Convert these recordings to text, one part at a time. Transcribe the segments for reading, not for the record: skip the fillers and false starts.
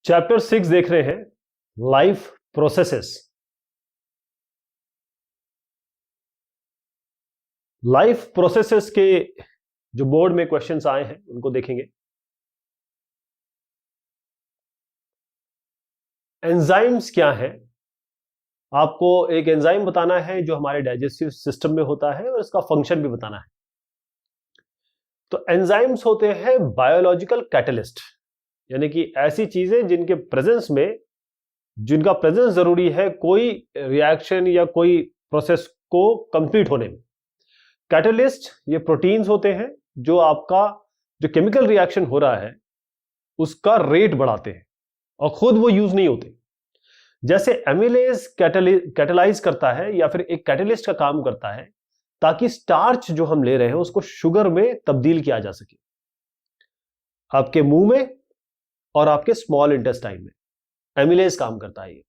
Chapter 6 देख रहे हैं, लाइफ प्रोसेसेस। लाइफ प्रोसेसेस के जो बोर्ड में क्वेश्चंस आए हैं उनको देखेंगे। एंजाइम्स क्या है? आपको एक एंजाइम बताना है जो हमारे डाइजेस्टिव सिस्टम में होता है और इसका फंक्शन भी बताना है। तो एंजाइम्स होते हैं बायोलॉजिकल कैटलिस्ट, यानी कि ऐसी चीजें जिनके प्रेजेंस में, जिनका प्रेजेंस जरूरी है कोई रिएक्शन या कोई प्रोसेस को कंप्लीट होने में। कैटलिस्ट ये प्रोटीन्स होते हैं जो आपका जो केमिकल रिएक्शन हो रहा है उसका रेट बढ़ाते हैं और खुद वो यूज नहीं होते। जैसे एमिलेज कैटलाइज करता है या फिर एक कैटलिस्ट का काम करता है ताकि स्टार्च जो हम ले रहे हैं उसको शुगर में तब्दील किया जा सके। आपके मुंह में और आपके स्मॉल इंटेस्टाइन में एमिलेज काम करता है। ये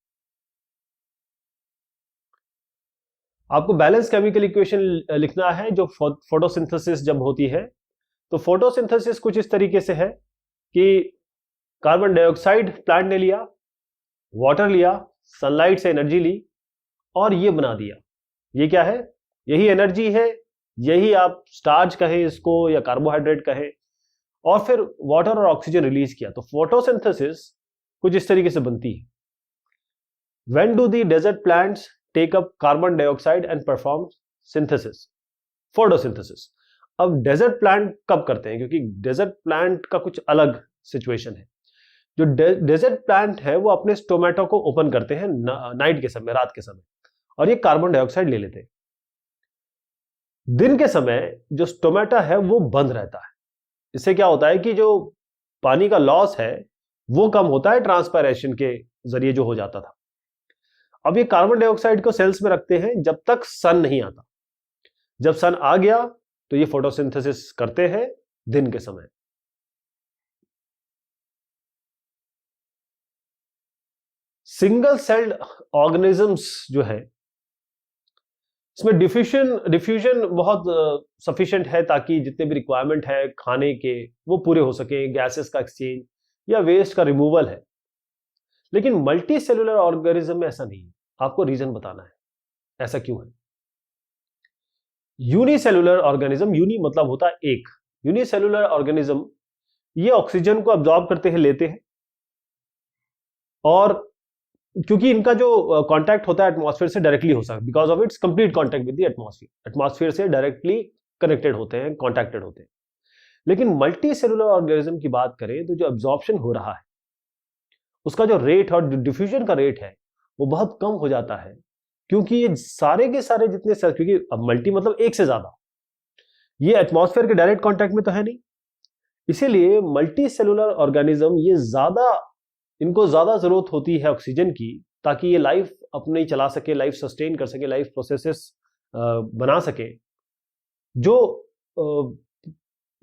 आपको बैलेंस केमिकल इक्वेशन लिखना है जो फोटोसिंथेसिस जब होती है। तो फोटोसिंथेसिस कुछ इस तरीके से है कि कार्बन डाइऑक्साइड प्लांट ने लिया, वाटर लिया, सनलाइट से एनर्जी ली और ये बना दिया। ये क्या है? यही एनर्जी है, यही आप स्टार्च कहें इसको या कार्बोहाइड्रेट कहें, और फिर वाटर और ऑक्सीजन रिलीज किया। तो फोटोसिंथेसिस कुछ इस तरीके से बनती है। When do the desert plants take up carbon dioxide and perform synthesis? Photosynthesis. अब डेजर्ट प्लांट कब करते हैं? क्योंकि डेजर्ट प्लांट का कुछ अलग सिचुएशन है। जो डेजर्ट प्लांट है वो अपने स्टोमेटो को ओपन करते हैं नाइट के समय, रात के समय, और ये कार्बन डाइऑक्साइड ले लेते हैं। दिन के समय जो स्टोमेटा है वो बंद रहता है। इससे क्या होता है कि जो पानी का लॉस है वो कम होता है ट्रांसपायरेशन के जरिए जो हो जाता था। अब ये कार्बन डाइऑक्साइड को सेल्स में रखते हैं जब तक सन नहीं आता। जब सन आ गया तो ये फोटोसिंथेसिस करते हैं दिन के समय। सिंगल सेल्ड ऑर्गेनिजम्स जो है इसमें डिफ्यूजन बहुत सफिशिएंट है ताकि जितने भी रिक्वायरमेंट है खाने के वो पूरे हो सके, गैसेस का एक्सचेंज या वेस्ट का रिमूवल है। लेकिन मल्टी सेलुलर ऑर्गेनिज्म में ऐसा नहीं है। आपको रीजन बताना है ऐसा क्यों है। यूनिसेलुलर ऑर्गेनिज्म, यूनि मतलब होता है एक, यूनिसेलुलर ऑर्गेनिज्म ये ऑक्सीजन को अब्जॉर्ब करते हैं, लेते हैं, और क्योंकि इनका जो कांटेक्ट होता है एटमॉस्फेयर से डायरेक्टली हो सकता है, because of its complete contact with the atmosphere. Atmosphere से डायरेक्टली कनेक्टेड होते हैं, कॉन्टैक्टेड होते हैं। लेकिन मल्टी सेलुलर ऑर्गेनिज्म की बात करें तो जो एब्जॉर्प्शन हो रहा है उसका जो रेट और डिफ्यूजन का रेट है वो बहुत कम हो जाता है, क्योंकि ये सारे के सारे जितने सेल, क्योंकि अब मल्टी मतलब एक से ज्यादा, ये एटमॉस्फेयर के डायरेक्ट कांटेक्ट में तो है नहीं, इसीलिए मल्टी सेलुलर ऑर्गेनिज्म ये ज्यादा, इनको ज्यादा जरूरत होती है ऑक्सीजन की ताकि ये लाइफ अपने चला सके, लाइफ सस्टेन कर सके, लाइफ प्रोसेसेस बना सके, जो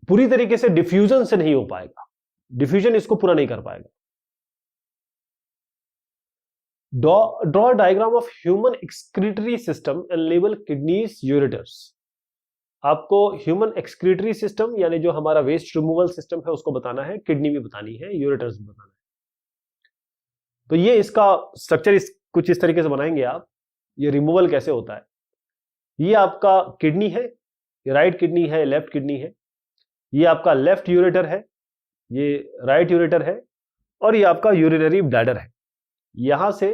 पूरी तरीके से डिफ्यूजन से नहीं हो पाएगा। डिफ्यूजन इसको पूरा नहीं कर पाएगा। Draw diagram of human excretory system and label kidneys, ureters. आपको ह्यूमन एक्सक्रीटरी सिस्टम यानी जो हमारा वेस्ट रिमूवल सिस्टम है उसको बताना है, किडनी भी बतानी है, यूरेटर्स भी बताना है। तो ये इसका स्ट्रक्चर कुछ इस तरीके से बनाएंगे आप। ये रिमूवल कैसे होता है? ये आपका किडनी है, ये राइट किडनी है, लेफ्ट किडनी है। ये आपका लेफ्ट यूरेटर है, ये राइट यूरेटर है, और ये आपका यूरिनरी ब्लैडर है। यहां से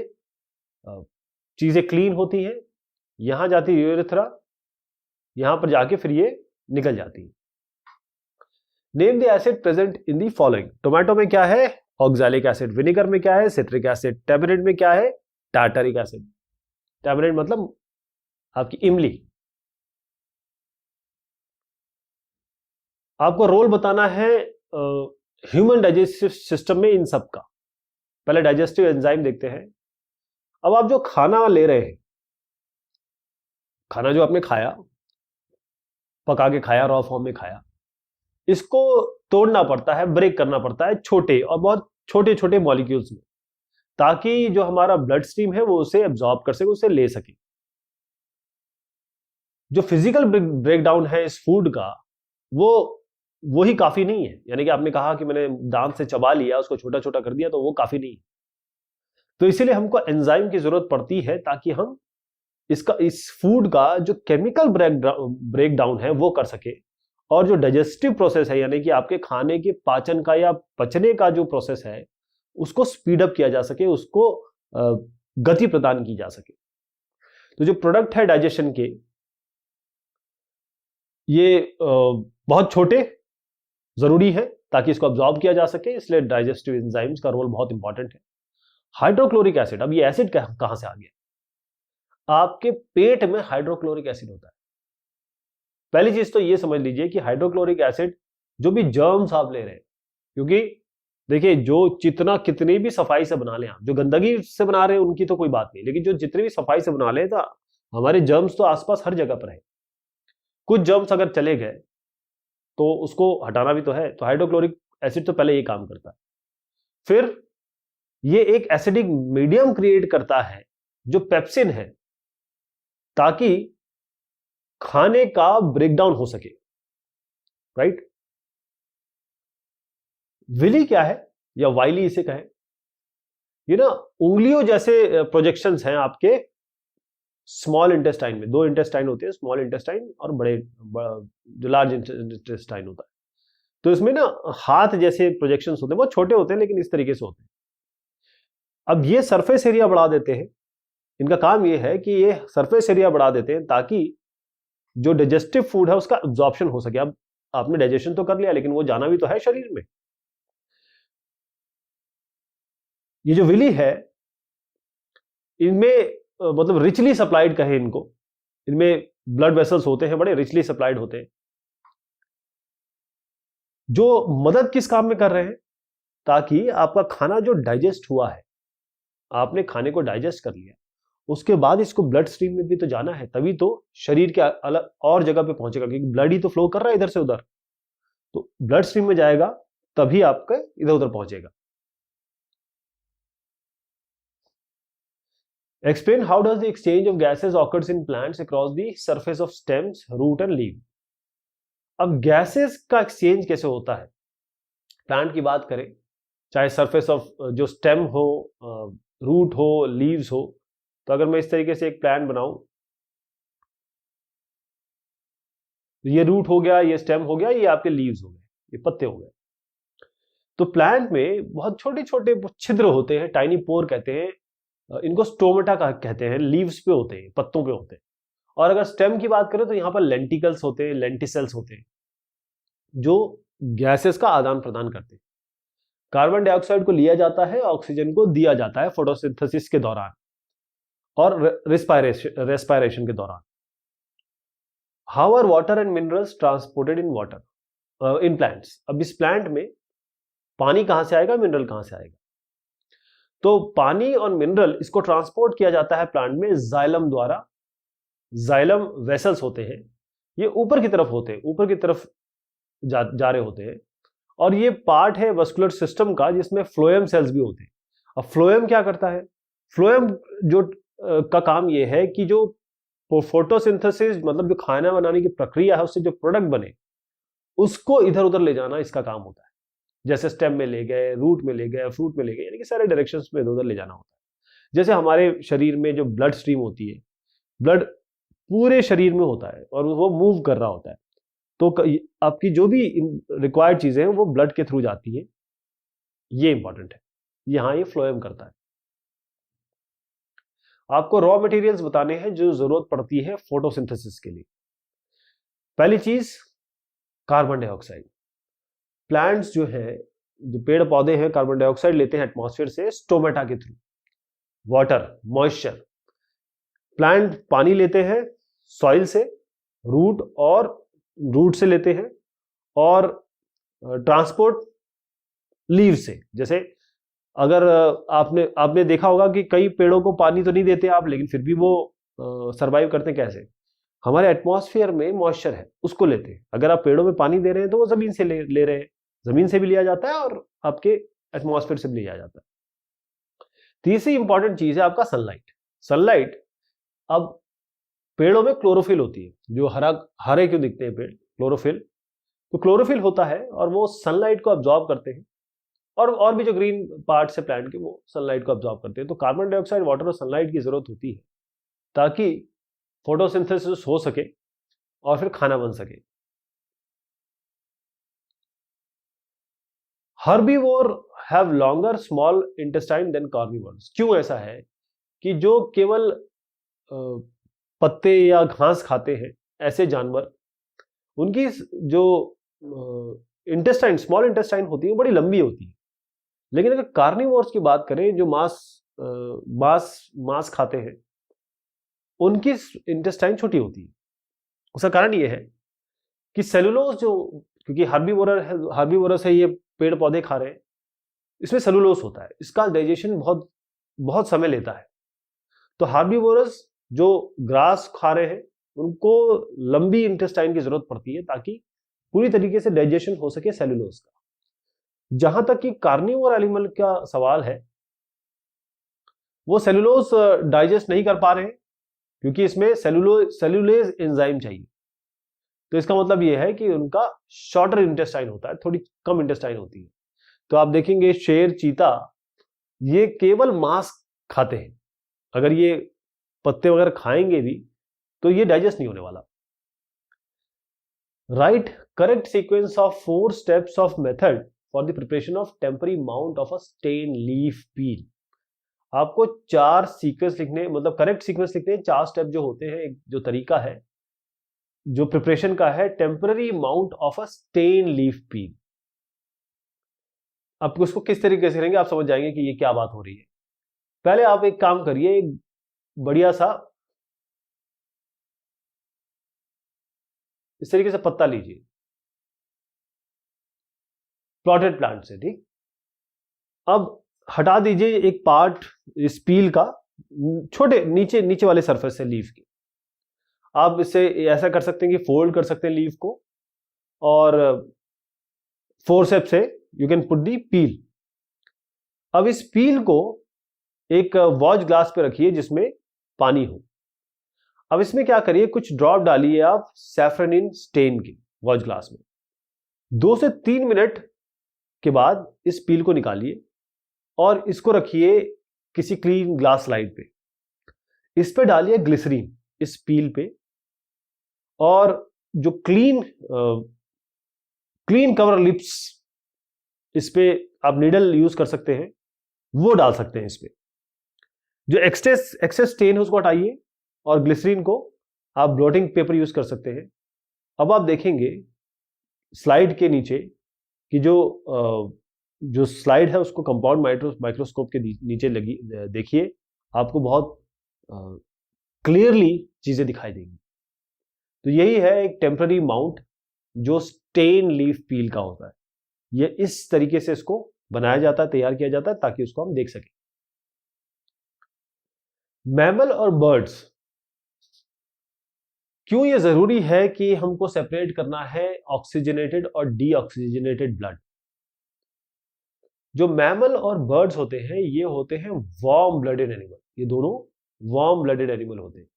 चीजें क्लीन होती हैं, यहां जाती है यूरेथ्रा, यहां पर जाके फिर ये निकल जाती है। Name the acid present in the following. Tomato में क्या है? Oxalic acid. विनेगर में क्या है? Citric acid. टैमरिंड में क्या है? Tartaric acid. टैमरिंड मतलब आपकी इमली। आपको रोल बताना है ह्यूमन डाइजेस्टिव सिस्टम में इन सब का। पहले डाइजेस्टिव एंजाइम देखते हैं। अब आप जो खाना ले रहे हैं, खाना जो आपने खाया, पका के खाया, रॉ फॉर्म में खाया, इसको तोड़ना पड़ता है, ब्रेक करना पड़ता है छोटे और बहुत छोटे छोटे मॉलिक्यूल्स में, ताकि जो हमारा ब्लड स्ट्रीम है वो उसे एब्जॉर्ब कर सके, उसे ले सके। जो फिजिकल ब्रेकडाउन है इस फूड का वो वही काफी नहीं है, यानी कि आपने कहा कि मैंने दांत से चबा लिया, उसको छोटा छोटा कर दिया, तो वो काफी नहीं है। तो इसीलिए हमको एंजाइम की जरूरत पड़ती है ताकि हम इस फूड का जो केमिकल ब्रेक डाउन है वो कर सके, और जो डाइजेस्टिव प्रोसेस है यानी कि आपके खाने के पाचन का या पचने का जो प्रोसेस है उसको स्पीड अप किया जा सके, उसको गति प्रदान की जा सके। तो जो प्रोडक्ट है डाइजेशन के, ये बहुत छोटे जरूरी है ताकि इसको अब्सॉर्ब किया जा सके, इसलिए डाइजेस्टिव एंजाइम्स का रोल बहुत इंपॉर्टेंट है। हाइड्रोक्लोरिक एसिड, अब ये एसिड कहां से आ गया? आपके पेट में हाइड्रोक्लोरिक एसिड होता है। पहली चीज तो ये समझ लीजिए कि हाइड्रोक्लोरिक एसिड जो भी जर्म्स आप ले रहे हैं, क्योंकि देखिए जो जितना कितनी भी सफाई से बना लें आप, जो गंदगी से बना रहे हैं उनकी तो कोई बात नहीं, लेकिन जो जितनी भी सफाई से बना लें तो हमारे जर्म्स तो आसपास हर जगह पर है। कुछ जर्म्स अगर चले गए तो उसको हटाना भी तो है, तो हाइड्रोक्लोरिक एसिड तो पहले ये काम करता है। फिर ये एक एसिडिक मीडियम क्रिएट करता है जो पेप्सिन है, ताकि खाने का ब्रेकडाउन हो सके, राइट। विली क्या है या वाइली इसे कहें, ये ना उंगलियों जैसे प्रोजेक्शंस हैं आपके स्मॉल इंटेस्टाइन में। दो इंटेस्टाइन होते हैं, स्मॉल इंटेस्टाइन और जो लार्ज इंटेस्टाइन होता है। तो इसमें ना हाथ जैसे प्रोजेक्शंस होते हैं, बहुत छोटे होते हैं लेकिन इस तरीके से होते हैं। अब ये सरफेस एरिया बढ़ा देते हैं, इनका काम ये है कि ये सरफेस एरिया बढ़ा देते हैं ताकि जो डाइजेस्टिव फूड है उसका एब्जॉर्प्शन हो सके। अब आपने डाइजेशन तो कर लिया लेकिन वो जाना भी तो है शरीर में। ये जो विली है इनमें मतलब रिचली सप्लाइड कहे इनको, इनमें ब्लड वेसल्स होते हैं, बड़े रिचली सप्लाइड होते हैं, जो मदद किस काम में कर रहे हैं? ताकि आपका खाना जो डाइजेस्ट हुआ है, आपने खाने को डाइजेस्ट कर लिया, उसके बाद इसको ब्लड स्ट्रीम में भी तो जाना है, तभी तो शरीर के अलग और जगह पे पहुंचेगा, क्योंकि ब्लड ही तो फ्लो कर रहा है इधर से उधर। तो ब्लड स्ट्रीम में जाएगा तभी आपका इधर उधर पहुंचेगा। Explain how does the exchange of gases occurs in plants across the surface of stems, root and leaf. अब गैसेस का एक्सचेंज कैसे होता है? प्लांट की बात करें, चाहे सरफेस ऑफ जो स्टेम हो, रूट हो, लीव्स हो, तो अगर मैं इस तरीके से एक प्लांट बनाऊं, ये रूट हो गया, ये स्टेम हो गया, ये आपके लीव्स हो गए, ये पत्ते हो गए। तो प्लांट में बहुत छोटे छोटे छिद्र होते हैं, टाइनी पोर कहते हैं, इनको स्टोमेटा कहते हैं, लीव्स पे होते हैं, पत्तों पे होते हैं। और अगर स्टेम की बात करें तो यहां पर लेंटिकल्स होते हैं, लेंटिसेल्स होते हैं, जो गैसेस का आदान प्रदान करते हैं। कार्बन डाइऑक्साइड को लिया जाता है, ऑक्सीजन को दिया जाता है फोटोसिंथेसिस के दौरान और रेस्पायरेशन के दौरान। How are water and minerals transported in water in plants? अब इस प्लांट में पानी कहां से आएगा, मिनरल कहां से आएगा? तो पानी और मिनरल इसको ट्रांसपोर्ट किया जाता है प्लांट में जाइलम द्वारा। जाइलम वेसल्स होते हैं, ये ऊपर की तरफ होते हैं, ऊपर की तरफ जा रहे होते हैं, और ये पार्ट है वस्कुलर सिस्टम का जिसमें फ्लोएम सेल्स भी होते हैं। अब फ्लोएम क्या करता है? फ्लोएम जो का काम ये है कि जो फोटोसिंथेसिस मतलब जो खाना बनाने की प्रक्रिया है उससे जो प्रोडक्ट बने उसको इधर उधर ले जाना इसका काम होता है। जैसे स्टेम में ले गए, रूट में ले गए, फ्रूट में ले गए, यानी कि सारे डायरेक्शंस में इधर उधर ले जाना होता है। जैसे हमारे शरीर में जो ब्लड स्ट्रीम होती है, ब्लड पूरे शरीर में होता है और वो मूव कर रहा होता है, तो आपकी जो भी रिक्वायर्ड चीजें हैं वो ब्लड के थ्रू जाती है। ये इंपॉर्टेंट है, यहां ये फ्लोएम करता है। आपको रॉ मटेरियल्स बताने हैं जो जरूरत पड़ती है फोटोसिंथेसिस के लिए। पहली चीज कार्बन डाइऑक्साइड। प्लांट्स जो है, जो पेड़ पौधे हैं, कार्बन डाइऑक्साइड लेते हैं एटमॉस्फेयर से स्टोमेटा के थ्रू। वाटर, मॉइस्चर, प्लांट पानी लेते हैं सॉइल से, रूट से लेते हैं, और ट्रांसपोर्ट लीव से। जैसे अगर आपने देखा होगा कि कई पेड़ों को पानी तो नहीं देते आप, लेकिन फिर भी वो सरवाइव करते हैं। कैसे? हमारे एटमॉस्फेयर में मॉइस्चर है, उसको लेते हैं। अगर आप पेड़ों में पानी दे रहे हैं तो वो जमीन से ले रहे हैं, जमीन से भी लिया जाता है और आपके एटमॉस्फेयर से भी लिया जाता है। तीसरी इंपॉर्टेंट चीज है आपका सनलाइट। सनलाइट, अब पेड़ों में क्लोरोफिल होती है, जो हरे क्यों दिखते हैं पेड़? क्लोरोफिल, तो क्लोरोफिल होता है और वो सनलाइट को अब्जॉर्ब करते हैं, और भी जो ग्रीन पार्ट्स है प्लांट के वो सनलाइट को अब्जॉर्ब करते हैं। तो कार्बन डाइऑक्साइड, वाटर और सनलाइट की जरूरत होती है ताकि फोटोसिंथेसिस हो सके और फिर खाना बन सके। Herbivore have longer small intestine than carnivores. क्यों ऐसा है कि जो केवल पत्ते या घास खाते हैं ऐसे जानवर, उनकी जो इंटेस्टाइन, स्मॉल इंटेस्टाइन होती है, बड़ी लंबी होती है। लेकिन अगर कार्निवोर्स की बात करें, जो मांस खाते हैं, उनकी इंटेस्टाइन छोटी होती है। उसका कारण यह है कि सेलुलोज क्योंकि हार्बीवोरस है, ये पेड़ पौधे खा रहे हैं, इसमें सेलुलोज होता है, इसका डाइजेशन बहुत बहुत समय लेता है। तो हार्बीवोरस जो ग्रास खा रहे हैं उनको लंबी इंटेस्टाइन की जरूरत पड़ती है ताकि पूरी तरीके से डाइजेशन हो सके सेलुलोज का। जहां तक कि कार्निवोर एनिमल का सवाल है, वो सेलुलोज डाइजेस्ट नहीं कर पा रहे हैं क्योंकि इसमें सेलुलेज एंजाइम चाहिए। तो इसका मतलब यह है कि उनका शॉर्टर इंटेस्टाइन होता है, थोड़ी कम इंटेस्टाइन होती है। तो आप देखेंगे शेर, चीता, ये केवल मांस खाते हैं। अगर ये पत्ते वगैरह खाएंगे भी तो ये डाइजेस्ट नहीं होने वाला। Write correct sequence of 4 steps of method for the preparation of temporary mount of a stain leaf peel. आपको 4 सीक्वेंस लिखने, मतलब करेक्ट सीक्वेंस लिखने हैं। 4 स्टेप जो होते हैं, एक जो तरीका है जो प्रिपरेशन का है, temporary mount of a stain leaf peel. आप उसको किस तरीके से करेंगे आप समझ जाएंगे कि ये क्या बात हो रही है। पहले आप एक काम करिए, एक बढ़िया सा इस तरीके से पत्ता लीजिए प्लॉटेड प्लांट से, ठीक। अब हटा दीजिए एक पार्ट इस पील का, छोटे नीचे वाले सरफेस से लीफ के। आप इसे ऐसा कर सकते हैं कि फोल्ड कर सकते हैं लीफ को, और फोरसेप से यू कैन पुट दी पील। अब इस पील को एक वॉच ग्लास पे रखिए जिसमें पानी हो। अब इसमें क्या करिए, कुछ ड्रॉप डालिए आप सैफ्रनिन स्टेन के वॉच ग्लास में। 2 से 3 मिनट के बाद इस पील को निकालिए और इसको रखिए किसी क्लीन ग्लास स्लाइड पे। इस पे डालिए ग्लिसरीन इस पील पे, और जो क्लीन कवर लिप्स, इस पे आप नीडल यूज कर सकते हैं, वो डाल सकते हैं इस पे। जो एक्सेस स्टेन है उसको हटाइए, और ग्लिसरीन को आप ब्लोटिंग पेपर यूज कर सकते हैं। अब आप देखेंगे स्लाइड के नीचे कि जो स्लाइड है उसको कंपाउंड माइक्रोस्कोप के नीचे लगी, देखिए आपको बहुत क्लियरली चीजें दिखाई देंगी। तो यही है एक टेम्पररी माउंट जो स्टेन लीफ पील का होता है। ये इस तरीके से इसको बनाया जाता है, तैयार किया जाता है ताकि उसको हम देख सकें। मैमल और बर्ड्स, क्यों ये जरूरी है कि हमको सेपरेट करना है ऑक्सीजनेटेड और डीऑक्सीजनेटेड ब्लड। जो मैमल और बर्ड्स होते हैं ये होते हैं वार्म ब्लडेड एनिमल, ये दोनों वार्म ब्लडेड एनिमल होते हैं।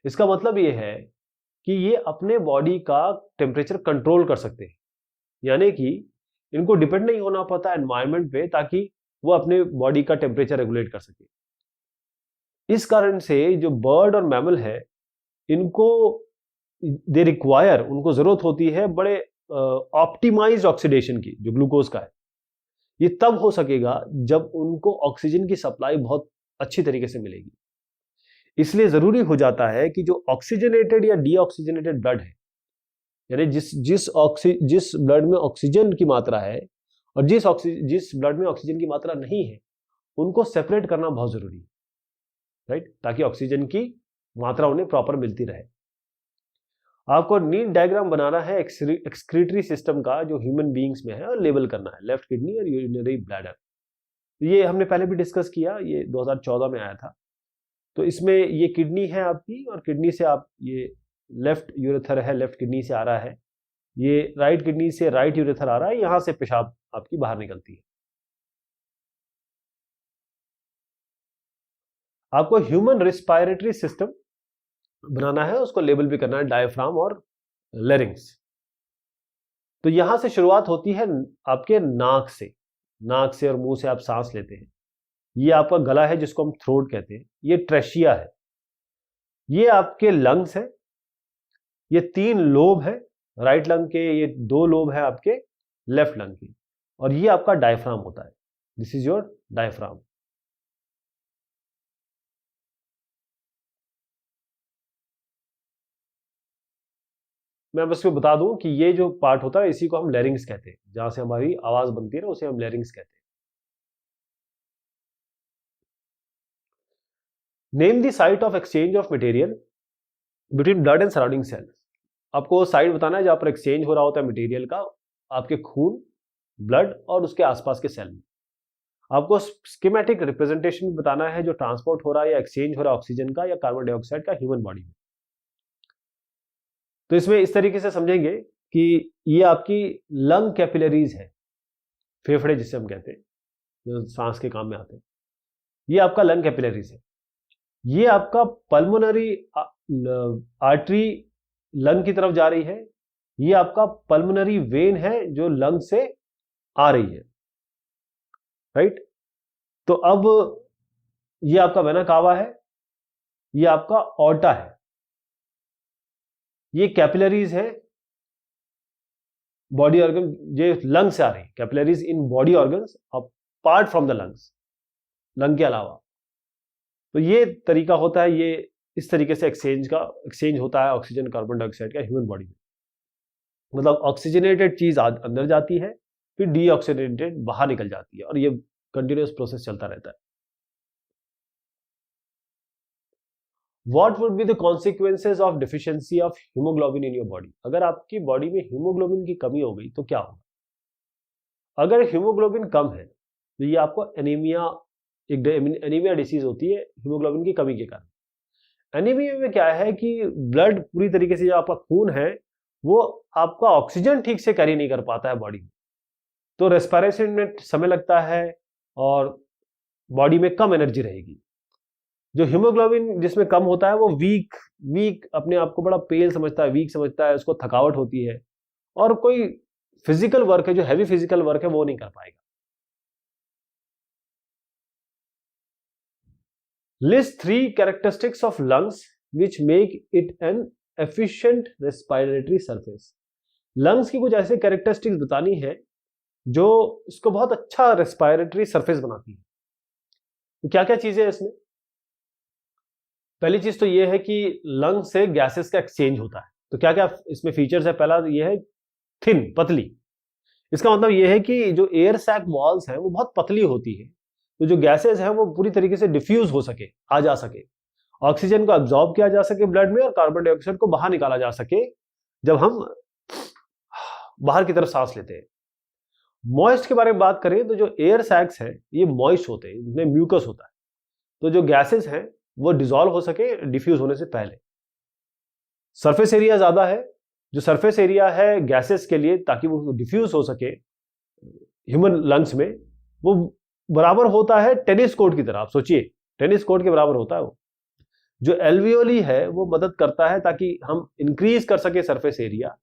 इसका मतलब ये है कि ये अपने बॉडी का टेम्परेचर कंट्रोल कर सकते हैं, यानी कि इनको डिपेंड नहीं होना पड़ता एनवायरनमेंट पे ताकि वो अपने बॉडी का टेम्परेचर रेगुलेट कर सके। इस कारण से जो बर्ड और मैमल है, इनको दे रिक्वायर, उनको जरूरत होती है बड़े ऑप्टिमाइज्ड ऑक्सीडेशन की, जो ग्लूकोज का है। ये तब हो सकेगा जब उनको ऑक्सीजन की सप्लाई बहुत अच्छी तरीके से मिलेगी। इसलिए जरूरी हो जाता है कि जो ऑक्सीजनेटेड या डीऑक्सीजनेटेड ब्लड है, यानी जिस ब्लड में ऑक्सीजन की मात्रा है और जिस ब्लड में ऑक्सीजन की मात्रा नहीं है, उनको सेपरेट करना बहुत जरूरी है, राइट, ताकि ऑक्सीजन की मात्रा उन्हें प्रॉपर मिलती रहे। आपको नीट डायग्राम बनाना है एक्सक्रीटरी सिस्टम का जो ह्यूमन बीइंग्स में है, और लेबल करना है लेफ्ट किडनी और यूरिनरी ब्लैडर। ये हमने पहले भी डिस्कस किया, ये 2014 में आया था। तो इसमें ये किडनी है आपकी, और किडनी से आप, ये लेफ्ट यूरेथर है, लेफ्ट किडनी से आ रहा है, ये राइट किडनी से राइट यूरेथर आ रहा है, यहां से पेशाब आपकी बाहर निकलती है। आपको ह्यूमन रिस्पायरेटरी सिस्टम बनाना है, उसको लेबल भी करना है, डायफ्राम और लेरिंग्स। तो यहां से शुरुआत होती है आपके नाक से और मुंह से आप सांस लेते हैं। ये आपका गला है जिसको हम थ्रोट कहते हैं। ये ट्रेशिया है। ये आपके लंग्स है। ये 3 लोब है राइट लंग के, ये 2 लोब है आपके लेफ्ट लंग के, और ये आपका डायफ्राम होता है। This is your diaphragm. मैं बस बता दूं कि ये जो पार्ट होता है इसी को हम लैरिंग्स कहते हैं, जहां से हमारी आवाज बनती है ना, उसे हम लैरिंग्स कहते हैं। Name the site of exchange of material between blood and surrounding cell. आपको साइट बताना है जहां पर एक्सचेंज हो रहा होता है मटेरियल का, आपके खून, ब्लड और उसके आसपास के सेल में। आपको स्कीमेटिक रिप्रेजेंटेशन भी बताना है जो ट्रांसपोर्ट हो रहा है या एक्सचेंज हो रहा है ऑक्सीजन का या कार्बन डाइऑक्साइड का ह्यूमन बॉडी में। तो इसमें इस तरीके से समझेंगे कि ये आपकी लंग कैपिलरीज है, फेफड़े जिसे हम कहते हैं, जो सांस के काम में आते हैं। ये आपका लंग कैपिलरीज है। ये आपका पल्मोनरी आर्टरी लंग की तरफ जा रही है। ये आपका पल्मोनरी वेन है जो लंग से आ रही है, राइट। तो अब ये आपका वेना कावा है, ये आपका ऑर्टा है। ये कैपिलरीज है बॉडी ऑर्गन, ये लंग से आ रही है। Capillaries in body organs apart from the lungs, lung के अलावा। तो ये तरीका होता है, ये इस तरीके से एक्सचेंज होता है ऑक्सीजन कार्बन डाइऑक्साइड का ह्यूमन बॉडी में। मतलब ऑक्सीजनेटेड चीज अंदर जाती है, फिर डीऑक्सीजनेटेड बाहर निकल जाती है, और ये कंटिन्यूअस प्रोसेस चलता रहता है। What would be the consequences of deficiency of hemoglobin in your body? अगर आपकी बॉडी में हीमोग्लोबिन की कमी हो गई तो क्या होगा? अगर हीमोग्लोबिन कम है तो ये आपको एनीमिया, एक एनीमिया डिसीज होती है हीमोग्लोबिन की कमी के कारण। एनीमिया में क्या है कि ब्लड पूरी तरीके से, जो आपका खून है वो आपका ऑक्सीजन ठीक से कैरी नहीं कर पाता है बॉडी में, तो रेस्पिरेशन में समय लगता है और बॉडी में कम एनर्जी रहेगी। जो हीमोग्लोबिन जिसमें कम होता है वो वीक अपने आप को बड़ा पेल समझता है, वीक समझता है, उसको थकावट होती है, और कोई फिजिकल वर्क है, जो हैवी फिजिकल वर्क है, वो नहीं कर पाएगा। List 3 characteristics of lungs which make it N efficient respiratory surface. Lungs की कुछ ऐसे कैरेक्टरिस्टिक्स बतानी है जो इसको बहुत अच्छा रेस्पिरेटरी सरफेस बनाती है। तो क्या क्या चीजें हैं इसमें? पहली चीज तो ये है कि लंग से गैसेस का एक्सचेंज होता है। तो क्या क्या इसमें फीचर्स है? पहला ये है थिन, पतली। इसका मतलब ये है कि जो एयर सैक वॉल्स हैं वो बहुत पतली होती है, तो जो गैसेस हैं वो पूरी तरीके से डिफ्यूज हो सके, आ जा सके, ऑक्सीजन को अब्जॉर्ब किया जा सके ब्लड में, और कार्बन डाइऑक्साइड को बाहर निकाला जा सके जब हम बाहर की तरफ सांस लेते हैं। मॉइस्ट के बारे में बात करें तो जो एयर सैक्स हैं ये मॉइस्ट होते हैं, इनमें म्यूकस होता है, तो जो गैसेस हैं वो डिसॉल्व हो सके डिफ्यूज होने से पहले। सरफेस एरिया ज्यादा है, जो सरफेस एरिया है गैसेस के लिए, ताकि वो डिफ्यूज हो सके ह्यूमन लंग्स में, वो बराबर होता है टेनिस कोर्ट की तरह। आप सोचिए, टेनिस कोर्ट के बराबर होता है वो। जो एल्वियोली है वो मदद करता है ताकि हम इंक्रीज कर सके सरफेस एरिया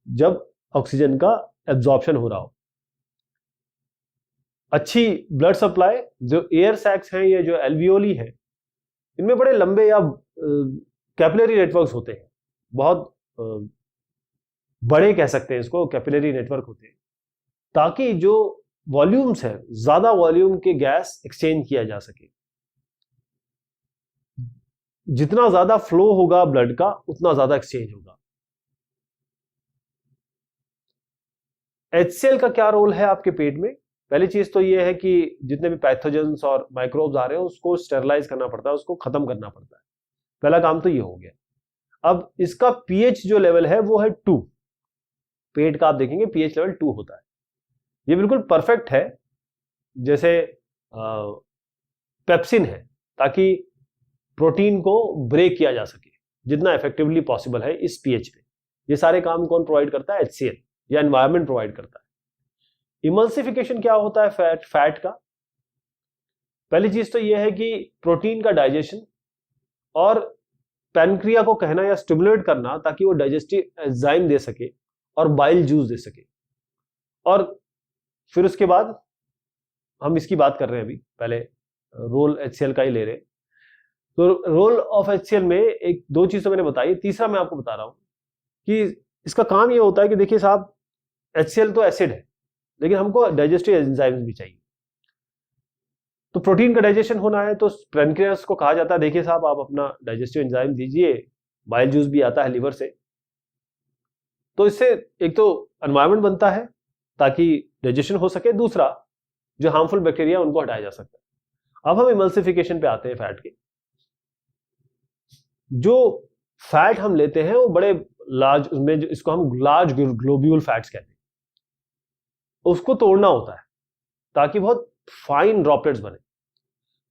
जब ऑक्सीजन का एब्जॉर्प्शन हो रहा हो। अच्छी ब्लड सप्लाई, जो एयर सैक्स हैं या जो एल्वियोली है, इनमें बड़े लंबे या कैपिलरी नेटवर्क्स होते हैं, बहुत बड़े कह सकते हैं इसको, कैपिलरी नेटवर्क होते हैं, ताकि जो वॉल्यूम्स है, ज्यादा वॉल्यूम के गैस एक्सचेंज किया जा सके। जितना ज्यादा फ्लो होगा ब्लड का उतना ज्यादा एक्सचेंज होगा। HCl का क्या रोल है आपके पेट में? पहली चीज तो ये है कि जितने भी पैथोजेंस और माइक्रोब्स आ रहे हैं उसको स्टेरलाइज करना पड़ता है, उसको खत्म करना पड़ता है। पहला काम तो ये हो गया। अब इसका पीएच जो लेवल है वो है 2। पेट का आप देखेंगे पीएच लेवल 2 होता है। ये बिल्कुल परफेक्ट है, जैसे पेप्सिन है, ताकि प्रोटीन को ब्रेक किया जा सके जितना इफेक्टिवली पॉसिबल है इस पीएच पे। ये सारे काम कौन प्रोवाइड करता है? HCl या एनवायरमेंट प्रोवाइड करता है। इमल्सिफिकेशन क्या होता है फैट का? पहली चीज तो यह है कि प्रोटीन का डाइजेशन और पैनक्रिया को कहना या स्टिमुलेट करना, ताकि वो डाइजेस्टिव एंजाइम दे सके और बाइल जूस दे सके। और फिर उसके बाद हम इसकी बात कर रहे हैं, अभी पहले रोल HCl का ही ले रहे हैं। तो रोल ऑफ HCl में एक दो चीज तो मैंने बताई, तीसरा मैं आपको बता रहा हूं कि इसका काम ये होता है कि देखिए साहब, HCl तो एसिड है, लेकिन हमको डाइजेस्टिव एंजाइम्स भी चाहिए। तो प्रोटीन का डाइजेशन होना है तो पैनक्रियास को कहा जाता है, देखिए साहब आप अपना डाइजेस्टिव एंजाइम दीजिए, बाइल जूस भी आता है लिवर से। तो इससे एक तो एनवायरनमेंट बनता है ताकि डाइजेशन हो सके, दूसरा जो हार्मफुल बैक्टीरिया उनको हटाया जा सकता है। अब हम इमल्सिफिकेशन पे आते हैं फैट के। जो फैट हम लेते हैं वो बड़े लार्ज, उसमें इसको हम लार्ज ग्लोब्यूल फैट्स कहते हैं, उसको तोड़ना होता है ताकि बहुत फाइन ड्रॉपलेट्स बने।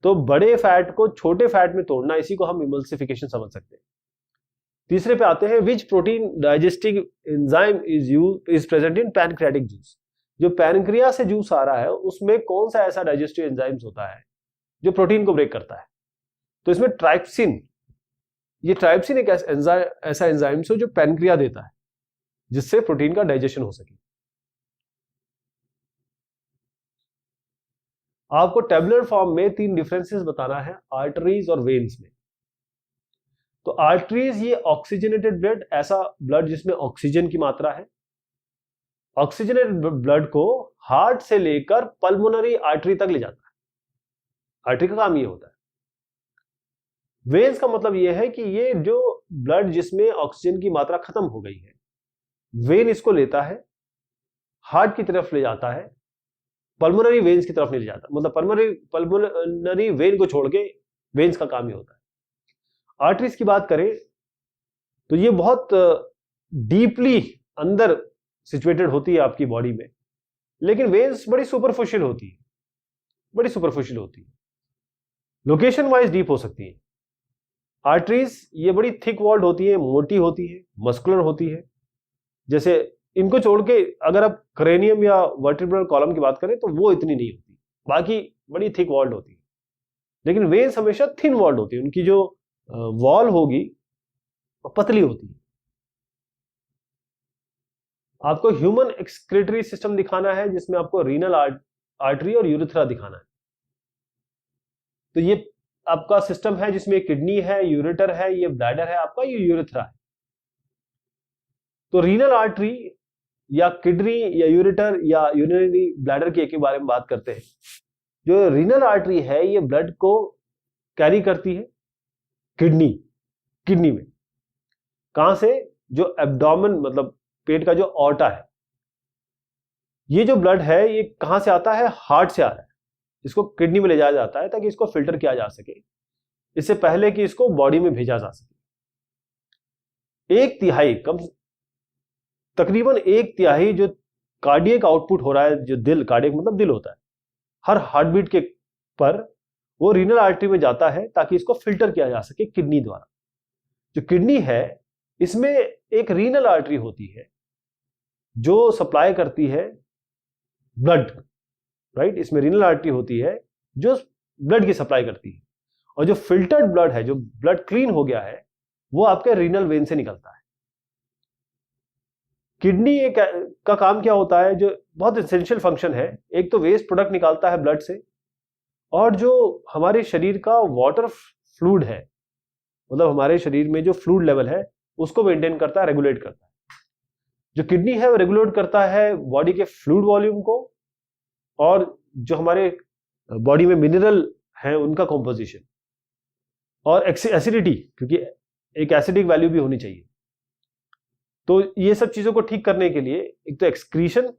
तो बड़े फैट को छोटे फैट में तोड़ना, इसी को हम इमल्सिफिकेशन समझ सकते हैं। तीसरे पे आते हैं, विच protein digestive enzyme is present in pancreatic juice. जो पैनक्रिया से जूस आ रहा है उसमें कौन सा ऐसा डाइजेस्टिव एंजाइम्स होता है जो प्रोटीन को ब्रेक करता है। तो इसमें ट्राइप्सिन, ये ट्राइप्सिन एक ऐसा एंजाइम है जो पैनक्रिया देता है जिससे प्रोटीन का डाइजेशन हो सके। आपको टेबुलर फॉर्म में 3 डिफरेंसेस बताना है आर्टरीज और वेन्स में। तो आर्टरीज ये ऑक्सीजनेटेड ब्लड, ऐसा ब्लड जिसमें ऑक्सीजन की मात्रा है। ऑक्सीजनेटेड ब्लड को हार्ट से लेकर पल्मोनरी आर्टरी तक ले जाता है। आर्टरी का काम ये होता है। वेन्स का मतलब ये है कि ये जो ब्लड जिसमें ऑक्सीजन की मात्रा खत्म हो गई है, वेन इसको लेता है, हार्ट की तरफ ले जाता है, पल्मोनरी वेन्स की तरफ नहीं ले जाता। मतलब पल्मोनरी वेन को छोड़ के वेन्स का काम ही होता है। आर्टरीज की बात करें तो ये बहुत डीपली अंदर सिचुएटेड होती है आपकी बॉडी में, लेकिन वेन्स बड़ी सुपरफिशियल होती है, बड़ी सुपरफिशियल होती है, लोकेशन वाइज डीप हो सकती है। आर्टरीज ये बड़ी थिक वॉल्ड होती है, मोटी होती है, मस्कुलर होती है। जैसे इनको छोड़ के अगर आप क्रेनियम या वर्टिब्रल कॉलम की बात करें तो वो इतनी नहीं होती, बाकी बड़ी थिक वॉल्ड होती है। लेकिन वेन्स हमेशा थिन वॉल्ड होती है, उनकी जो वॉल होगी वो पतली होती है। आपको ह्यूमन एक्सक्रीटरी सिस्टम दिखाना है जिसमें आपको रीनल आर्टरी और यूरेथ्रा दिखाना है। तो ये आपका सिस्टम है जिसमें किडनी है, यूरेटर है, ये ब्लैडर है आपका, ये यूरेथ्रा है। तो रीनल आर्टरी या किडनी या यूरेटर या यूरिनरी ब्लैडर के बारे में बात करते हैं। जो रीनल आर्टरी है ये ब्लड को कैरी करती है किडनी में। कहां से? जो एब्डोमेन मतलब पेट का जो ऑर्टा है, ये जो ब्लड है ये कहां से आता है? हार्ट से आ रहा है। इसको किडनी में ले जाया जाता है ताकि इसको फिल्टर किया जा सके, इससे पहले कि इसको बॉडी में भेजा जा सके। तकरीबन एक तिहाई जो कार्डियक आउटपुट हो रहा है, जो दिल, कार्डियक मतलब दिल होता है, हर हार्टबीट के पर वो रीनल आर्टरी में जाता है ताकि इसको फिल्टर किया जा सके किडनी द्वारा। जो किडनी है इसमें एक रीनल आर्टरी होती है जो सप्लाई करती है ब्लड, राइट। इसमें रीनल आर्टरी होती है जो ब्लड की सप्लाई करती है, और जो फिल्टर्ड ब्लड है, जो ब्लड क्लीन हो गया है, वो आपके रीनल वेन से निकलता है। किडनी का काम क्या होता है, जो बहुत एसेंशियल फंक्शन है, एक तो वेस्ट प्रोडक्ट निकालता है ब्लड से, और जो हमारे शरीर का वाटर फ्लूइड है, मतलब हमारे शरीर में जो फ्लूइड लेवल है उसको मेंटेन करता है, रेगुलेट करता है। जो किडनी है वो रेगुलेट करता है बॉडी के फ्लूइड वॉल्यूम को, और जो हमारे बॉडी में मिनरल हैं उनका कॉम्पोजिशन, और एसिडिटी, क्योंकि एक एसिडिक वैल्यू भी होनी चाहिए। तो ये सब चीजों को ठीक करने के लिए एक तो एक्सक्रीशन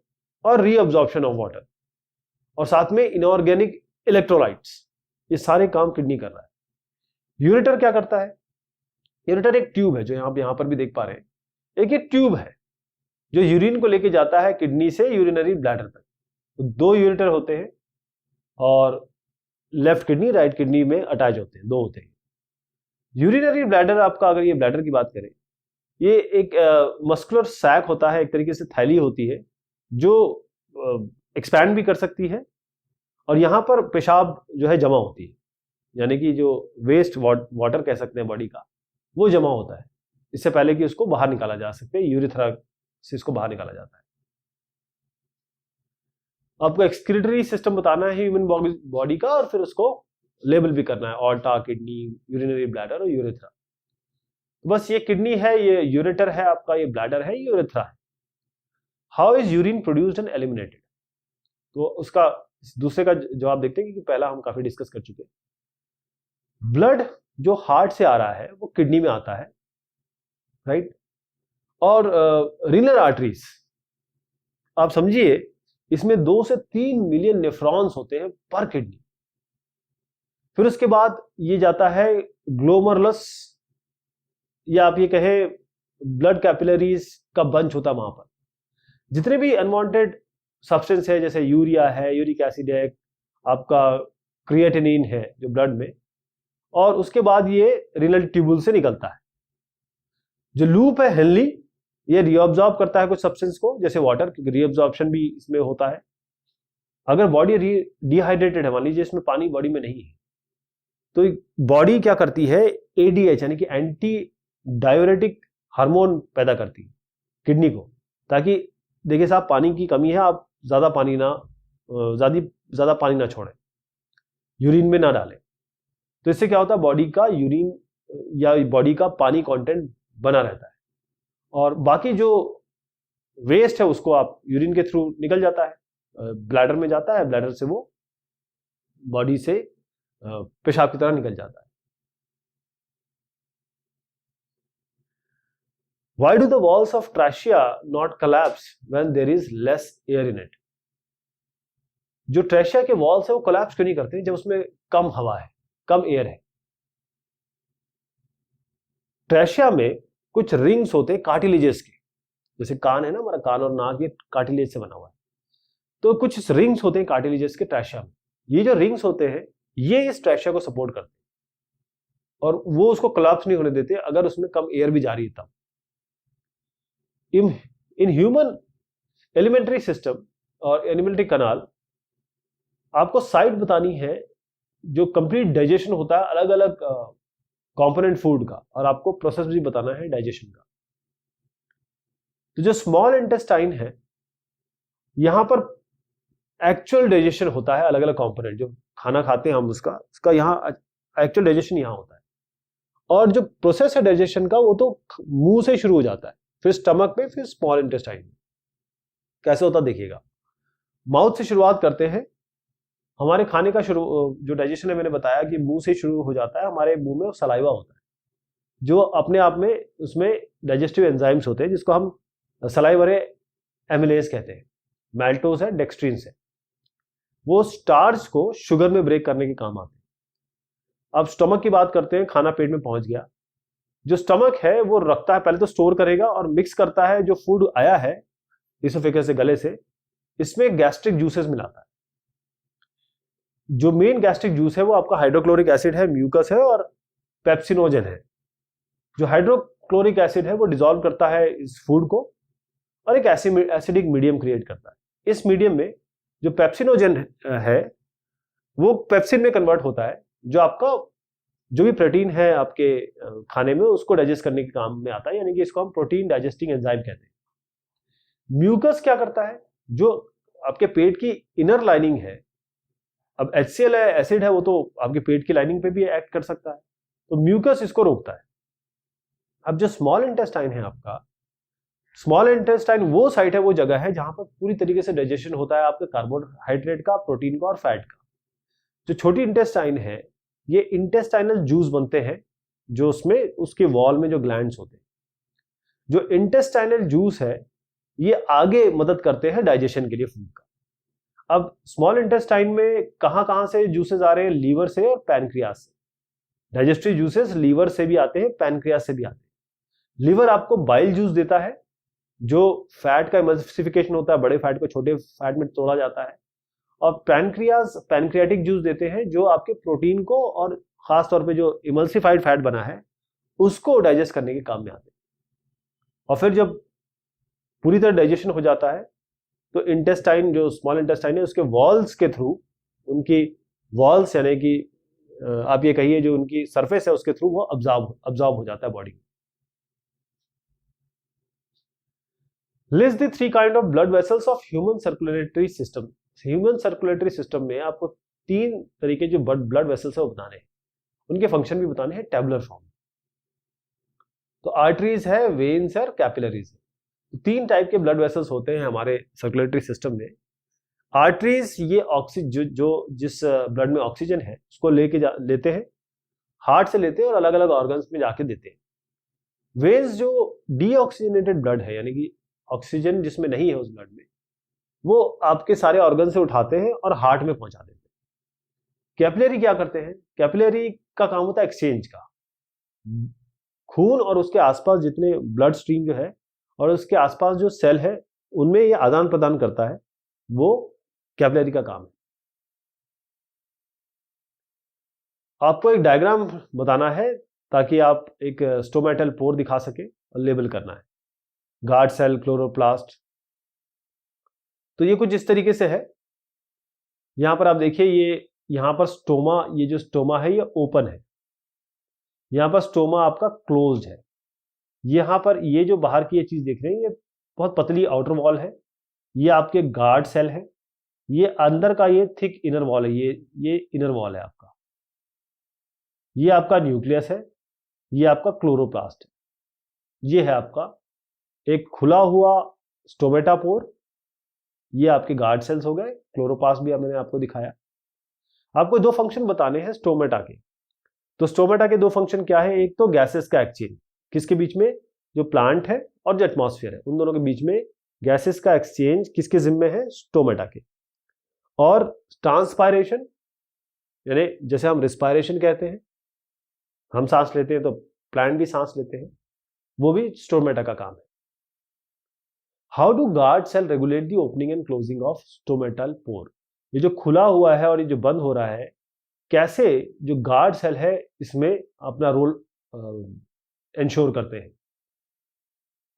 और रीअब्जॉर्प्शन ऑफ वाटर, और साथ में इनऑर्गेनिक इलेक्ट्रोलाइट्स, ये सारे काम किडनी कर रहा है। यूरेटर क्या करता है? यूरेटर एक ट्यूब है, जो यहां पर भी देख पा रहे हैं, एक ये ट्यूब है जो यूरिन को लेके जाता है किडनी से यूरिनरी ब्लैडर तक। तो 2 यूरेटर होते हैं, और लेफ्ट किडनी राइट किडनी में अटैच होते हैं, 2 होते हैं। यूरिनरी ब्लैडर आपका, अगर ये ब्लैडर की बात करें, ये एक मस्कुलर सैक होता है, एक तरीके से थैली होती है जो एक्सपैंड भी कर सकती है, और यहां पर पेशाब जो है जमा होती है, यानी कि जो वेस्ट वाटर कह सकते हैं बॉडी का, वो जमा होता है इससे पहले कि उसको बाहर निकाला जा सके। यूरेथ्रा से इसको बाहर निकाला जाता है। आपको एक्सक्रीटरी सिस्टम बताना है ह्यूमन बॉडी का, और फिर उसको लेबल भी करना है, ऑल्टा, किडनी, यूरिनरी ब्लैडर और यूरेथ्रा। तो बस ये किडनी है, ये यूरेटर है आपका, ये ब्लैडर है, ये यूरेथ्रा है। How is urine produced and eliminated? तो उसका दूसरे का जवाब देखते हैं, क्योंकि पहला हम काफी डिस्कस कर चुके हैं। ब्लड जो हार्ट से आ रहा है वो किडनी में आता है, राइट? और रीनल आर्टरीज, आप समझिए इसमें 2 से 3 मिलियन नेफ्रॉन्स होते हैं पर किडनी। फिर उसके बाद ये जाता है ग्लोमरुलस, या आप ये कहें ब्लड कैपिलरीज का बंच होता है वहां पर। जितने भी अनवांटेड सब्सटेंस है, जैसे यूरिया है, यूरिक एसिड है, आपका क्रिएटिनिन है जो ब्लड में, और उसके बाद ये रीनल ट्यूबुल से निकलता है। जो लूप है हेनली, ये रीअब्जॉर्ब करता है कुछ सब्सटेंस को, जैसे वाटर, क्योंकि रीअब्जॉर्प्शन भी इसमें होता है। अगर बॉडी डिहाइड्रेटेड है, मान लीजिए इसमें पानी बॉडी में नहीं है, तो बॉडी क्या करती है, एडीएच यानी कि एंटी डायूरेटिक हार्मोन पैदा करती है किडनी को, ताकि देखिए साहब पानी की कमी है, आप ज्यादा पानी ना छोड़ें, यूरिन में ना डालें। तो इससे क्या होता है, बॉडी का यूरिन या बॉडी का पानी कंटेंट बना रहता है, और बाकी जो वेस्ट है उसको आप यूरिन के थ्रू निकल जाता है, ब्लैडर में जाता है, ब्लैडर से वो बॉडी से पेशाब की तरह निकल जाता है। Why do the walls of trachea not collapse when there is less air in it? जो ट्रेशिया के वॉल्स है वो कोलैप्स क्यों नहीं करते जब उसमें कम हवा है, कम एयर है? ट्रेशिया में कुछ रिंग्स होते हैं कार्टिलेजेस के, जैसे कान है ना हमारा, कान और नाक ये कार्टिलेज से बना हुआ है, तो कुछ रिंग्स होते हैं कार्टिलेजेस के ट्रेशिया में। ये जो रिंग्स होते हैं ये इस ट्रेशिया को सपोर्ट करते हैं, और वो उसको कोलैप्स नहीं होने देते अगर उसमें कम एयर भी जा रही है तब। इन ह्यूमन एलिमेंट्री सिस्टम और एलिमेंट्री कनाल, आपको साइट बतानी है जो कंप्लीट डाइजेशन होता है अलग अलग कंपोनेंट फूड का, और आपको प्रोसेस भी बताना है डाइजेशन का। तो जो स्मॉल इंटेस्टाइन है, यहां पर एक्चुअल डाइजेशन होता है अलग अलग कंपोनेंट, जो खाना खाते हैं हम उसका यहां एक्चुअल डाइजेशन यहां होता है। और जो प्रोसेस है डाइजेशन का वो तो मुंह से शुरू हो जाता है, फिर स्टमक में, फिर स्मॉल इंटेस्टाइन में। कैसे होता देखिएगा, माउथ से शुरुआत करते हैं। हमारे खाने का जो डाइजेशन है, मैंने बताया कि मुंह से शुरू हो जाता है। हमारे मुंह में सलाइवा होता है जो अपने आप में उसमें डाइजेस्टिव एंजाइम्स होते हैं, जिसको हम सलाइवरे एमिलेज कहते हैं। मैल्टोज है, डेक्सट्रीन्स है, वो स्टार्च को शुगर में ब्रेक करने के काम आते हैं। अब स्टमक की बात करते हैं, खाना पेट में पहुंच गया, जो स्टमक है वो रखता है, पहले तो स्टोर करेगा और मिक्स करता है जो फूड आया है इसोफेगस से, गले से, इसमें गैस्ट्रिक जूसेस मिलाता है। जो मेन गैस्ट्रिक जूस है वो आपका हाइड्रोक्लोरिक एसिड है, म्यूकस है और पेप्सिनोजन है। जो हाइड्रोक्लोरिक एसिड है वो डिसॉल्व करता है इस फूड को और एक एसिडिक मीडियम क्रिएट करता है। इस मीडियम में जो पेप्सिनोजन है वो पेप्सिन में कन्वर्ट होता है, जो आपका जो भी प्रोटीन है आपके खाने में उसको डाइजेस्ट करने के काम में आता है, यानी कि इसको हम प्रोटीन डाइजेस्टिंग एंजाइम कहते हैं। म्यूकस क्या करता है, जो आपके पेट की इनर लाइनिंग है, अब HCl है, एसिड है, वो तो आपके पेट की लाइनिंग पे भी एक्ट कर सकता है, तो म्यूकस इसको रोकता है। अब जो स्मॉल इंटेस्टाइन है आपका, स्मॉल इंटेस्टाइन वो साइट है, वो जगह है जहां पर पूरी तरीके से डाइजेशन होता है आपके कार्बोहाइड्रेट का, प्रोटीन का और फैट का। जो छोटी इंटेस्टाइन है, ये इंटेस्टाइनल जूस बनते हैं, जो उसमें उसके वॉल में जो ग्लैंड्स होते हैं। जो इंटेस्टाइनल जूस है ये आगे मदद करते हैं डाइजेशन के लिए फूड का। अब स्मॉल इंटेस्टाइन में कहां से जूसेस आ रहे हैं, लीवर से और पैनक्रियास से। डाइजेस्टिव जूसेस लीवर से भी आते हैं, पैनक्रियास से भी आते हैं। लीवर आपको बाइल जूस देता है, जो फैट का इमल्सिफिकेशन होता है, बड़े फैट को छोटे फैट में तोड़ा जाता है। और पैनक्रियास पैनक्रियाटिक जूस देते हैं, जो आपके प्रोटीन को और खास तौर पे जो इमल्सिफाइड फैट बना है उसको डाइजेस्ट करने के काम में आते हैं। और फिर जब पूरी तरह डाइजेशन हो जाता है तो इंटेस्टाइन, जो स्मॉल इंटेस्टाइन है, उसके वॉल्स के थ्रू, उनकी वॉल्स यानी कि आप ये कहिए जो उनकी सरफेस है उसके थ्रू वो अब्जॉर्ब हो जाता है बॉडी में। List the 3 kind of blood vessels of human circulatory system. Human circulatory system में आपको 3 तरीके जो ब्लड वेसल्स है वो बताने हैं, उनके फंक्शन भी बताने हैं टेबुलर फॉर्म। तो आर्टरीज है, वेन्स है और कैपिलरीज है। 3 टाइप के ब्लड वेसल्स होते हैं हमारे सर्कुलेटरी सिस्टम में। आर्टरीज ये ऑक्सीजन जो जिस ब्लड में ऑक्सीजन है उसको लेते हैं, हार्ट से लेते हैं और अलग अलग ऑर्गन्स में जाके देते हैं। वेन्स जो डीऑक्सीजनेटेड ब्लड है, यानी कि ऑक्सीजन जिसमें नहीं है उस ब्लड में, वो आपके सारे ऑर्गन से उठाते हैं और हार्ट में पहुंचा देते हैं। कैपिलरी क्या करते हैं? कैपिलरी का काम होता है एक्सचेंज का। खून और उसके आसपास जितने ब्लड स्ट्रीम जो है और उसके आसपास जो सेल है उनमें ये आदान प्रदान करता है, वो कैपिलरी का काम है। आपको एक डायग्राम बताना है ताकि आप एक स्टोमेटल पोर दिखा सके और लेबल करना है। Guard cell, chloroplast. तो ये कुछ इस तरीके से है। यहां पर आप देखिए, ये यहां पर स्टोमा, ये जो स्टोमा है ये ओपन है, यहां पर स्टोमा आपका क्लोज्ड है। यहां पर ये जो बाहर की ये चीज देख रहे हैं, ये बहुत पतली आउटर वॉल है, ये आपके गार्ड सेल है। ये अंदर का ये थिक इनर वॉल है, ये इनर वॉल है आपका। ये आपका न्यूक्लियस है, ये आपका क्लोरोप्लास्ट है। ये है आपका एक खुला हुआ स्टोमेटापोर। ये आपके गार्ड सेल्स हो गए, क्लोरोप्लास्ट भी मैंने आपको दिखाया। आपको 2 फंक्शन बताने हैं स्टोमेटा के। तो स्टोमेटा के 2 फंक्शन क्या है? एक तो गैसेस का एक्सचेंज, किसके बीच में? जो प्लांट है और जो एटमॉस्फेयर है, उन दोनों के बीच में गैसेस का एक्सचेंज किसके जिम्मे है? स्टोमेटा के। और ट्रांसपायरेशन, यानी जैसे हम रिस्पायरेशन कहते हैं, हम सांस लेते हैं तो प्लांट भी सांस लेते हैं, वो भी स्टोमेटा का काम है। How do guard cell regulate the opening and closing of stomatal pore? ये जो खुला हुआ है और ये जो बंद हो रहा है, कैसे जो गार्ड सेल है इसमें अपना रोल इंश्योर करते हैं?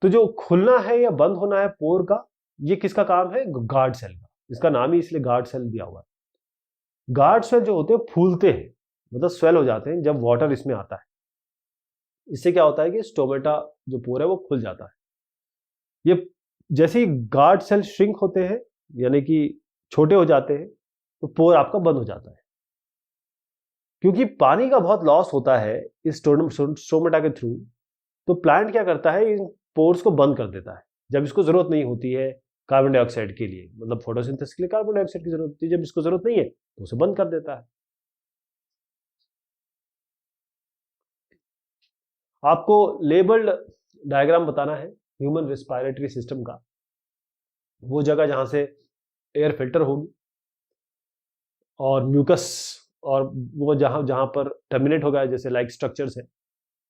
तो जो खुलना है या बंद होना है पोर का, ये किसका काम है? गार्ड सेल का। इसका नाम ही इसलिए गार्ड सेल दिया हुआ है। गार्ड सेल जो होते हैं फूलते हैं, मतलब स्वेल हो जाते हैं जब वाटर इसमें आता है। इससे क्या होता है कि स्टोमेटा जो पोर है वो खुल जाता है। ये जैसे ही गार्ड सेल श्रिंक होते हैं, यानी कि छोटे हो जाते हैं, तो पोर आपका बंद हो जाता है। क्योंकि पानी का बहुत लॉस होता है इस स्टोमेटा के थ्रू, तो प्लांट क्या करता है? इन पोर्स को बंद कर देता है जब इसको जरूरत नहीं होती है कार्बन डाइऑक्साइड के लिए, मतलब फोटोसिंथेसिस के लिए कार्बन डाइऑक्साइड की जरूरत होती है। जब इसको जरूरत नहीं है तो उसे बंद कर देता है। आपको लेबल्ड डायग्राम बताना है ह्यूमन रेस्पिरेटरी सिस्टम का, वो जगह जहां से एयर फिल्टर होगी और म्यूकस, और वो जहां पर टर्मिनेट होगा, जैसे लाइक स्ट्रक्चर्स है,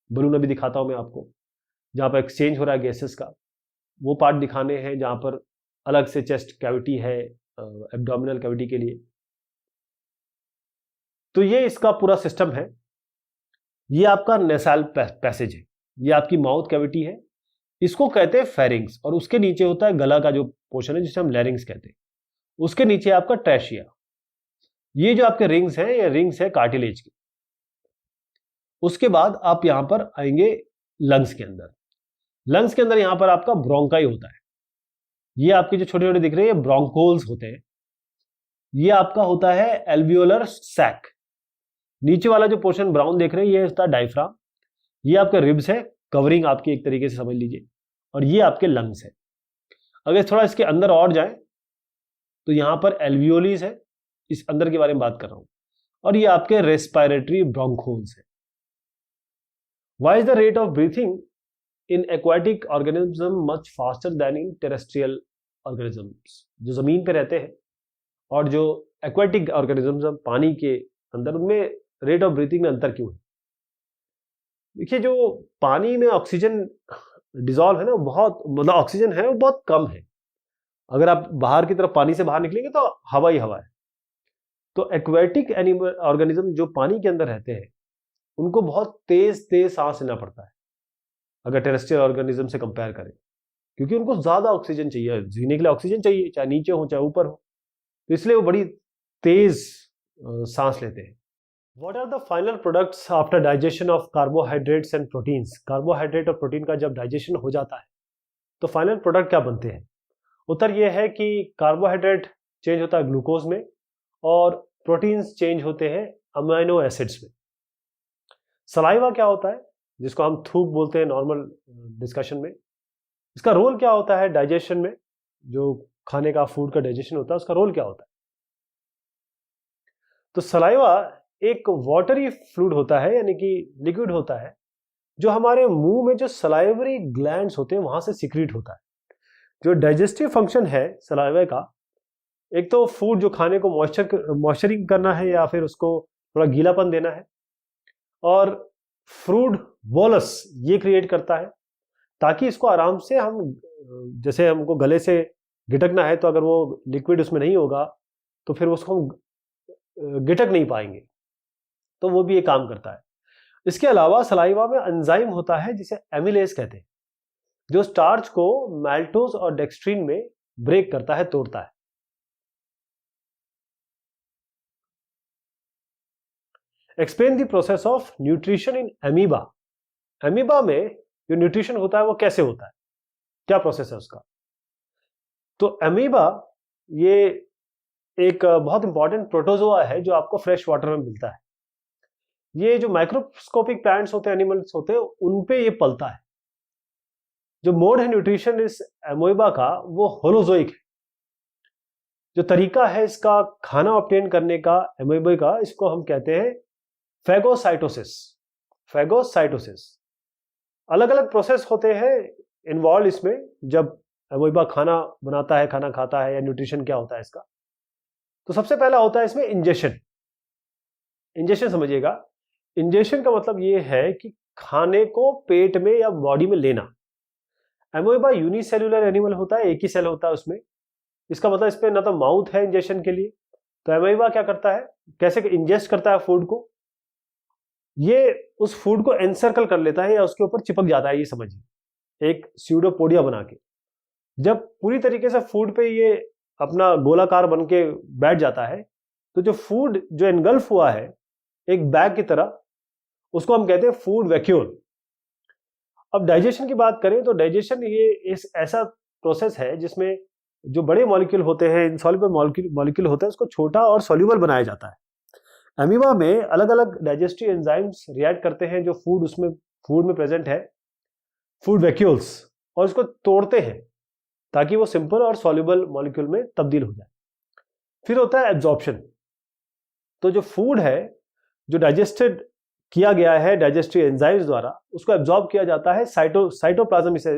बलून अभी दिखाता हूं मैं आपको, जहां पर एक्सचेंज हो रहा है गैसेस का, वो पार्ट दिखाने हैं। जहां पर अलग से चेस्ट कैविटी है एब्डोमिनल कैविटी के लिए। तो ये इसका पूरा सिस्टम है। ये आपका नेसाल पैसेज है, ये आपकी माउथ कैविटी है, इसको कहते हैं फेरिंग्स। और उसके नीचे होता है गला का जो पोर्शन है जिसे हम लैरिंग्स कहते हैं। उसके नीचे आपका ट्रैशिया। ये जो आपके रिंग्स हैं, ये रिंग्स है कार्टिलेज की। उसके बाद आप यहां पर आएंगे लंग्स के अंदर। लंग्स के अंदर यहां पर आपका ब्रोंकाई होता है। ये आपके जो छोटे छोटे दिख रहे हैं, ये ब्रोंकोल्स होते हैं। ये आपका होता है एल्वियोलर सैक। नीचे वाला जो पोर्शन ब्राउन देख रहे हैं, ये होता है डायफ्राम। ये आपके रिब्स है, कवरिंग आपकी एक तरीके से समझ लीजिए। और ये आपके लंग्स है। अगर थोड़ा इसके अंदर और जाए तो यहां पर एल्वियोलीज है, इस अंदर के बारे में बात कर रहा हूं। और ये आपके रेस्पिरेटरी ब्रोंकोल्स है। Why is the rate of breathing in aquatic organism much faster then in terrestrial organisms? जो जमीन पे रहते हैं और जो एक्वाटिक ऑर्गेनिज्म पानी के अंदर, उनमें रेट ऑफ ब्रीथिंग में अंतर क्यों है? देखिए, जो पानी में ऑक्सीजन डिजॉल्व है ना, बहुत मतलब ऑक्सीजन है वो बहुत कम है। अगर आप बाहर की तरफ पानी से बाहर निकलेंगे तो हवा ही हवा है। तो एक्वेटिक एनिमल ऑर्गेनिज्म जो पानी के अंदर रहते हैं, उनको बहुत तेज तेज सांस लेना पड़ता है अगर टेरेस्ट्रियल ऑर्गेनिज्म से कंपेयर करें, क्योंकि उनको ज्यादा ऑक्सीजन चाहिए। जीने के लिए ऑक्सीजन चाहिए, चाहे नीचे हो चाहे ऊपर हो, तो इसलिए वो बड़ी तेज सांस लेते हैं। What are the final products after digestion of carbohydrates and proteins? Carbohydrate और प्रोटीन का जब डाइजेशन हो जाता है तो फाइनल प्रोडक्ट क्या बनते हैं? उत्तर यह है कि कार्बोहाइड्रेट चेंज होता है ग्लूकोज में, और प्रोटीन्स चेंज होते हैं अमीनो एसिड्स में। सलाइवा क्या होता है, जिसको हम थूक बोलते हैं नॉर्मल डिस्कशन में, इसका रोल क्या होता है डाइजेशन में, जो खाने का फूड का डाइजेशन होता है उसका रोल क्या होता है। तो सलाइवा एक वाटरी फ्लूइड होता है, यानी कि लिक्विड होता है, जो हमारे मुंह में जो सलाइवरी ग्लैंड्स होते हैं वहां से सिक्रीट होता है। जो डाइजेस्टिव फंक्शन है सलाइवा का, एक तो फूड जो खाने को मॉइस्चरिंग करना है या फिर उसको थोड़ा गीलापन देना है, और फ्रूट बोलस ये क्रिएट करता है ताकि इसको आराम से हम, जैसे हमको गले से गिटकना है तो अगर वो लिक्विड उसमें नहीं होगा तो फिर उसको हम गिटक नहीं पाएंगे, तो वो भी ये काम करता है। इसके अलावा सलाइवा में एंजाइम होता है जिसे एमिलेज कहते हैं, जो स्टार्च को मैल्टोज और डेक्स्ट्रीन में ब्रेक करता है, तोड़ता है। Explain the process of nutrition in amoeba. Amoeba में जो न्यूट्रिशन होता है वो कैसे होता है, क्या प्रोसेस है उसका। तो एमीबा ये एक बहुत इंपॉर्टेंट प्रोटोजोआ है जो आपको फ्रेश वाटर में मिलता है। ये जो माइक्रोस्कोपिक प्लांट्स होते हैं, एनिमल्स होते हैं, उन पे ये पलता है। जो मोड है न्यूट्रिशन इस एमोइबा का वो होलोजोइक है। जो तरीका है इसका खाना ऑब्टेन करने का एमोइबा का, इसको हम कहते हैं फैगोसाइटोसिस। फैगोसाइटोसिस अलग अलग प्रोसेस होते हैं इन्वॉल्व इसमें, जब एमोइबा खाना बनाता है, खाना खाता है, या न्यूट्रिशन क्या होता है इसका। तो सबसे पहला होता है इसमें इंजेशन। इंजेशन समझिएगा, इंजेशन का मतलब ये है कि खाने को पेट में या बॉडी में लेना। एमोइबा यूनिसेल्युलर एनिमल होता है, एक ही सेल होता है उसमें। इसका मतलब इस पे ना तो माउथ है इंजेशन के लिए, तो एमोइबा क्या करता है, कैसे इंजेस्ट करता है फूड को, ये उस फूड को एनसर्कल कर लेता है या उसके ऊपर चिपक जाता है, ये समझिए, एक स्यूडोपोडिया बना के। जब पूरी तरीके से फूड पे ये अपना गोलाकार बन के बैठ जाता है, तो जो फूड जो एनगल्फ हुआ है एक बैग की तरह, उसको हम कहते हैं फूड वैक्यूल। अब डाइजेशन की बात करें तो डाइजेशन ये इस ऐसा प्रोसेस है जिसमें जो बड़े मॉलिक्यूल होते हैं, इनसॉल्युबल मॉलिक्यूल होता है, उसको छोटा और सॉल्युबल बनाया जाता है। एमीबा में अलग अलग डाइजेस्टिव एंजाइम्स रिएक्ट करते हैं जो फूड में प्रेजेंट है, फूड वैक्यूल्स, और उसको तोड़ते हैं ताकि वो सिंपल और सॉल्युबल मॉलिक्यूल में तब्दील हो जाए। फिर होता है एब्जॉर्प्शन। तो जो फूड है जो डाइजेस्टेड किया गया है डाइजेस्टिव एंजाइम्स द्वारा, उसको एब्जॉर्ब किया जाता है, साइटोप्लाज्म इसे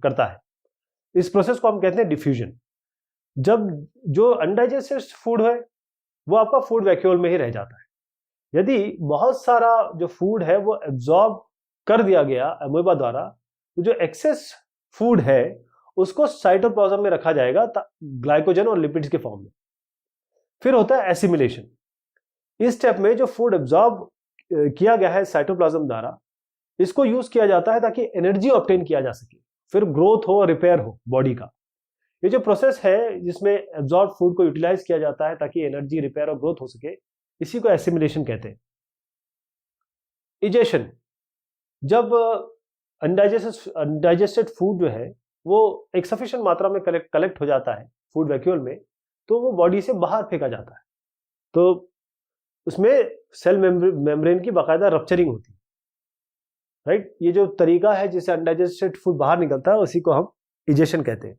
करता है। इस प्रोसेस को हम कहते हैं डिफ्यूजन। जब जो अनडाइजेस्टेड फूड है वो आपका फूड वैक्यूल में ही रह जाता है। यदि बहुत सारा जो फूड है वो एब्जॉर्ब कर दिया गया एमोइबा द्वारा, तो जो एक्सेस फूड है उसको साइटोप्लाज्म में रखा जाएगा ग्लाइकोजन और लिपिड्स के फॉर्म में। फिर होता है एसिमिलेशन। इस स्टेप में जो फूड एब्जॉर्ब किया गया है साइटोप्लाज्म द्वारा, इसको यूज किया जाता है ताकि एनर्जी ऑब्टेन किया जा सके, फिर ग्रोथ हो, रिपेयर हो बॉडी का। ये जो प्रोसेस है जिसमें एब्जॉर्ब फूड को यूटिलाइज किया जाता है ताकि एनर्जी, रिपेयर और ग्रोथ हो सके, इसी को एसिमिलेशन कहते हैं। इजेशन, जब अनडाइजेस्टेड फूड जो है वो एक सफिशिएंट मात्रा में कलेक्ट हो जाता है फूड वैक्यूल में, तो वो बॉडी से बाहर फेंका जाता है। तो उसमें सेल मेम्ब्रेन की बाकायदा रप्चरिंग होती है, राइट। ये जो तरीका है जिससे अनडाइजेस्टेड फूड बाहर निकलता है उसी को हम इजेशन कहते हैं।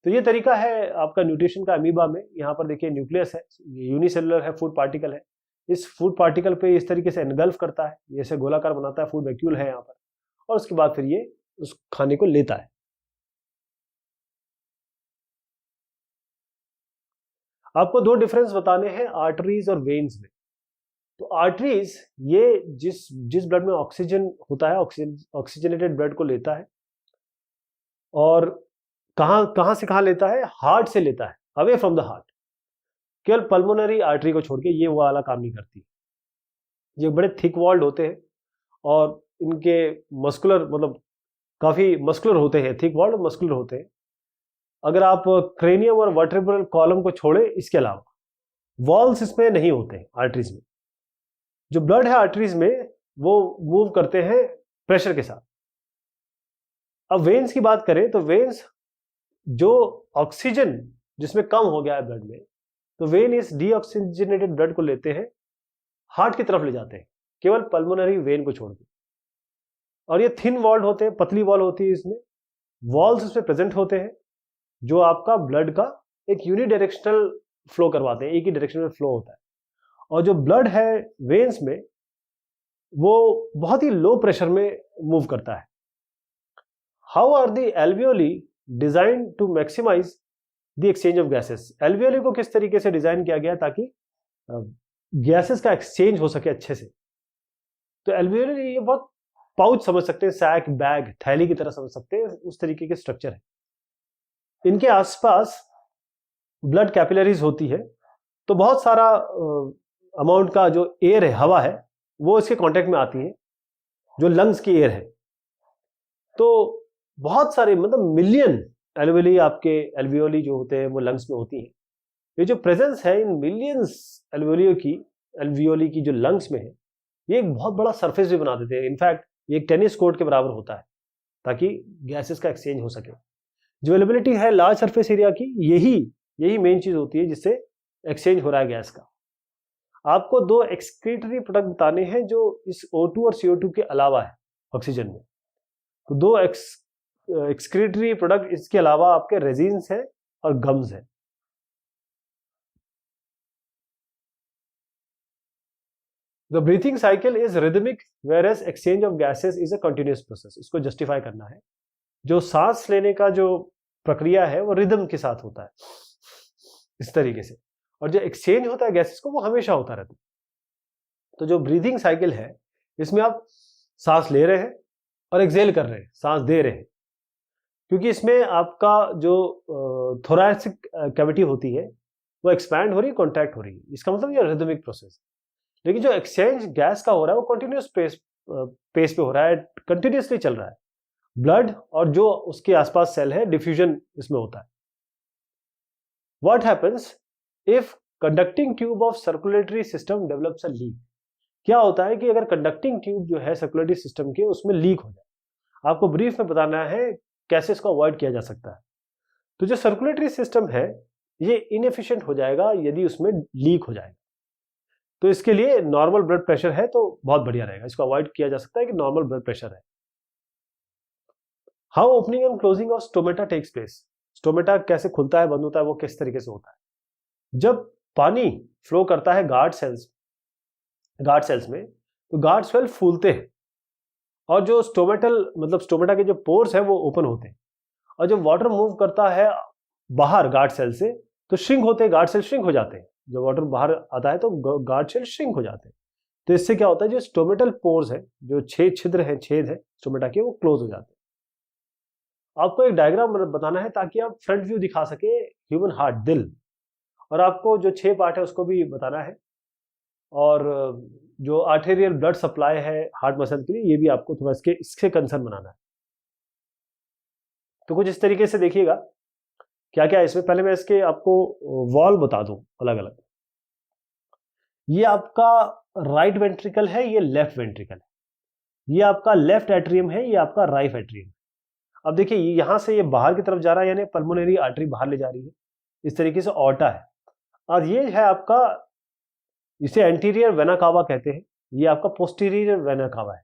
तो ये तरीका है आपका न्यूट्रिशन का अमीबा में। यहाँ पर देखिए न्यूक्लियस है, यूनिसेलुलर है, फूड पार्टिकल है। इस फूड पार्टिकल पे इस तरीके से एनगल्फ करता है, जैसे गोलाकार बनाता है, फूड वैक्यूल है यहाँ पर, और उसके बाद फिर ये उस खाने को लेता है। आपको दो डिफरेंस बताने हैं आर्टरीज और वेन्स में। तो आर्टरीज ये जिस ब्लड में ऑक्सीजन होता है, ऑक्सीजनेटेड ब्लड को लेता है, और कहां से कहां लेता है, हार्ट से लेता है, अवे फ्रॉम द हार्ट। केवल पल्मोनरी आर्टरी को छोड़ के ये वो वाला काम नहीं करती। ये बड़े थिक वॉल्ड होते हैं और इनके मस्कुलर, मतलब काफी मस्कुलर होते हैं, थिक वॉल्ड और मस्कुलर होते हैं। अगर आप क्रेनियम और वर्टेब्रल कॉलम को छोड़े, इसके अलावा वॉल्स इसमें नहीं होते हैं आर्टरीज में। जो ब्लड है आर्टरीज में वो मूव करते हैं प्रेशर के साथ। अब वेन्स की बात करें तो वेन्स जो ऑक्सीजन जिसमें कम हो गया है ब्लड में, तो वेन इस डीऑक्सीजनेटेड ब्लड को लेते हैं, हार्ट की तरफ ले जाते हैं, केवल पल्मोनरी वेन को छोड़ के। और ये थिन वॉल्ड होते हैं, पतली वॉल होती है, इसमें वॉल्स इसमें प्रेजेंट होते हैं जो आपका ब्लड का एक यूनिडायरेक्शनल फ्लो करवाते हैं, एक ही डायरेक्शन में फ्लो होता है। और जो ब्लड है वेन्स में वो बहुत ही लो प्रेशर में मूव करता है। How are the alveoli design to maximise the exchange of gases? Alveoli को किस तरीके से डिजाइन किया गया ताकि गैसेस का एक्सचेंज हो सके अच्छे से? तो एल्वियोली ये बहुत पाउच समझ सकते हैं, सैक, बैग, थैली की तरह समझ सकते हैं, उस तरीके के स्ट्रक्चर है। इनके आसपास ब्लड कैपिलरीज होती है, तो बहुत सारा अमाउंट का जो एयर है, हवा है, वो इसके कांटेक्ट में आती है, जो लंग्स की एयर है। तो बहुत सारे मतलब मिलियन एल्वियोली, आपके एल्वियोली जो होते हैं वो लंग्स में होती है। ये जो प्रेजेंस है इन मिलियंस एल्वियोली की जो लंग्स में है, ये एक बहुत बड़ा सरफेस भी बना देते हैं। इनफैक्ट ये एक टेनिस कोर्ट के बराबर होता है ताकि गैसेस का एक्सचेंज हो सके। जो अवेलेबिलिटी है लार्ज सरफेस एरिया की, यही मेन चीज होती है जिससे एक्सचेंज हो रहा है गैस का। आपको दो एक्सक्रीटरी प्रोडक्ट बताने हैं जो इस O2 और CO2 के अलावा है ऑक्सीजन में। तो दो एक्सक्रीटरी प्रोडक्ट इसके अलावा आपके रेजिन्स है और गम्स है। The breathing cycle is rhythmic whereas exchange of gases is a continuous process। इसको जस्टिफाई करना है। जो सांस लेने का जो प्रक्रिया है वो रिदम के साथ होता है इस तरीके से, और जो एक्सचेंज होता है गैसेस को वो हमेशा होता रहता है। तो जो ब्रीथिंग साइकिल है इसमें आप सांस ले रहे हैं और एक्सेल कर रहे हैं, सांस दे रहे हैं, क्योंकि इसमें आपका जो थोरैसिक कैविटी होती है वो एक्सपैंड हो रही है, कॉन्ट्रैक्ट हो रही है। इसका मतलब ये रिदमिक प्रोसेस। लेकिन जो एक्सचेंज गैस का हो रहा है वो कंटिन्यूस पेस पे हो रहा है, कंटिन्यूसली चल रहा है। ब्लड और जो उसके आसपास सेल है, डिफ्यूजन इसमें होता है। What happens if conducting tube of circulatory system develops a leak? क्या होता है कि अगर कंडक्टिंग ट्यूब जो है सर्कुलेटरी सिस्टम के उसमें लीक हो जाए। आपको ब्रीफ में बताना है कैसे इसको अवॉइड किया जा सकता है। तो जो सर्कुलेटरी सिस्टम है ये इनएफिशिएंट हो जाएगा यदि उसमें लीक हो जाएगा। तो इसके लिए नॉर्मल ब्लड प्रेशर है तो बहुत बढ़िया रहेगा, इसको अवॉइड किया जा सकता है कि नॉर्मल ब्लड प्रेशर है। How opening and closing of stomata takes place? Stomata कैसे खुलता है, बंद होता है, वो किस तरीके से होता है? जब पानी फ्लो करता है गार्ड सेल्स में, तो गार्ड सेल फूलते हैं और जो स्टोमेटा के जो पोर्स है वो ओपन होते हैं। और जब वाटर मूव करता है बाहर गार्ड सेल से तो श्रिंक होते हैं, गार्ड सेल श्रिंक हो जाते हैं। जब वाटर बाहर आता है तो गार्ड सेल श्रिंक हो जाते हैं। तो इससे क्या होता है, जो स्टोमेटल पोर्स है, जो छेद है स्टोमेटा के, वो क्लोज हो जाते हैं। आपको एक डायग्राम बताना है ताकि आप फ्रंट व्यू दिखा सके ह्यूमन हार्ट, दिल, और आपको जो 6 पार्ट है उसको भी बताना है, और जो आर्टेरियल ब्लड सप्लाई है हार्ट मसल के लिए, ये भी आपको थोड़ा इसके कंसर्न बनाना है। तो कुछ इस तरीके से देखिएगा क्या क्या है इसमें। पहले मैं इसके आपको वॉल बता दूं अलग अलग। ये आपका राइट वेंट्रिकल है, ये लेफ्ट वेंट्रिकल है, ये आपका लेफ्ट एट्रियम है, ये आपका राइट एट्रियम। अब देखिए यहां से ये बाहर की तरफ जा रहा है, यानी पल्मोनरी आर्टरी बाहर ले जा रही है, इस तरीके से ऑर्टा है। और ये है आपका, इसे एंटीरियर वेना कावा कहते हैं, ये आपका पोस्टीरियर वेना कावा है।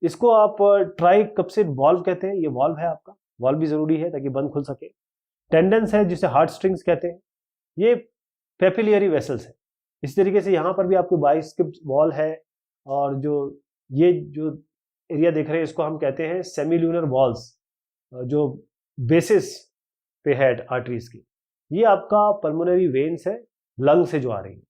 इसको आप ट्राइकप्सिड वॉल्व कहते हैं, ये वॉल्व है आपका, वॉल्व भी जरूरी है ताकि बंद खुल सके। टेंडेंस है जिसे हार्ट स्ट्रिंग्स कहते हैं, ये पेपिलियरी वेसल्स है। इस तरीके से यहाँ पर भी आपको बाइसेप्स वॉल है, और ये जो एरिया देख रहे हैं इसको हम कहते हैं सेमिल्यूनर वॉल्स, जो बेसिस पे है आर्टरीज की। ये आपका पल्मोनरी वेन्स है, लंग से जो आ रही है।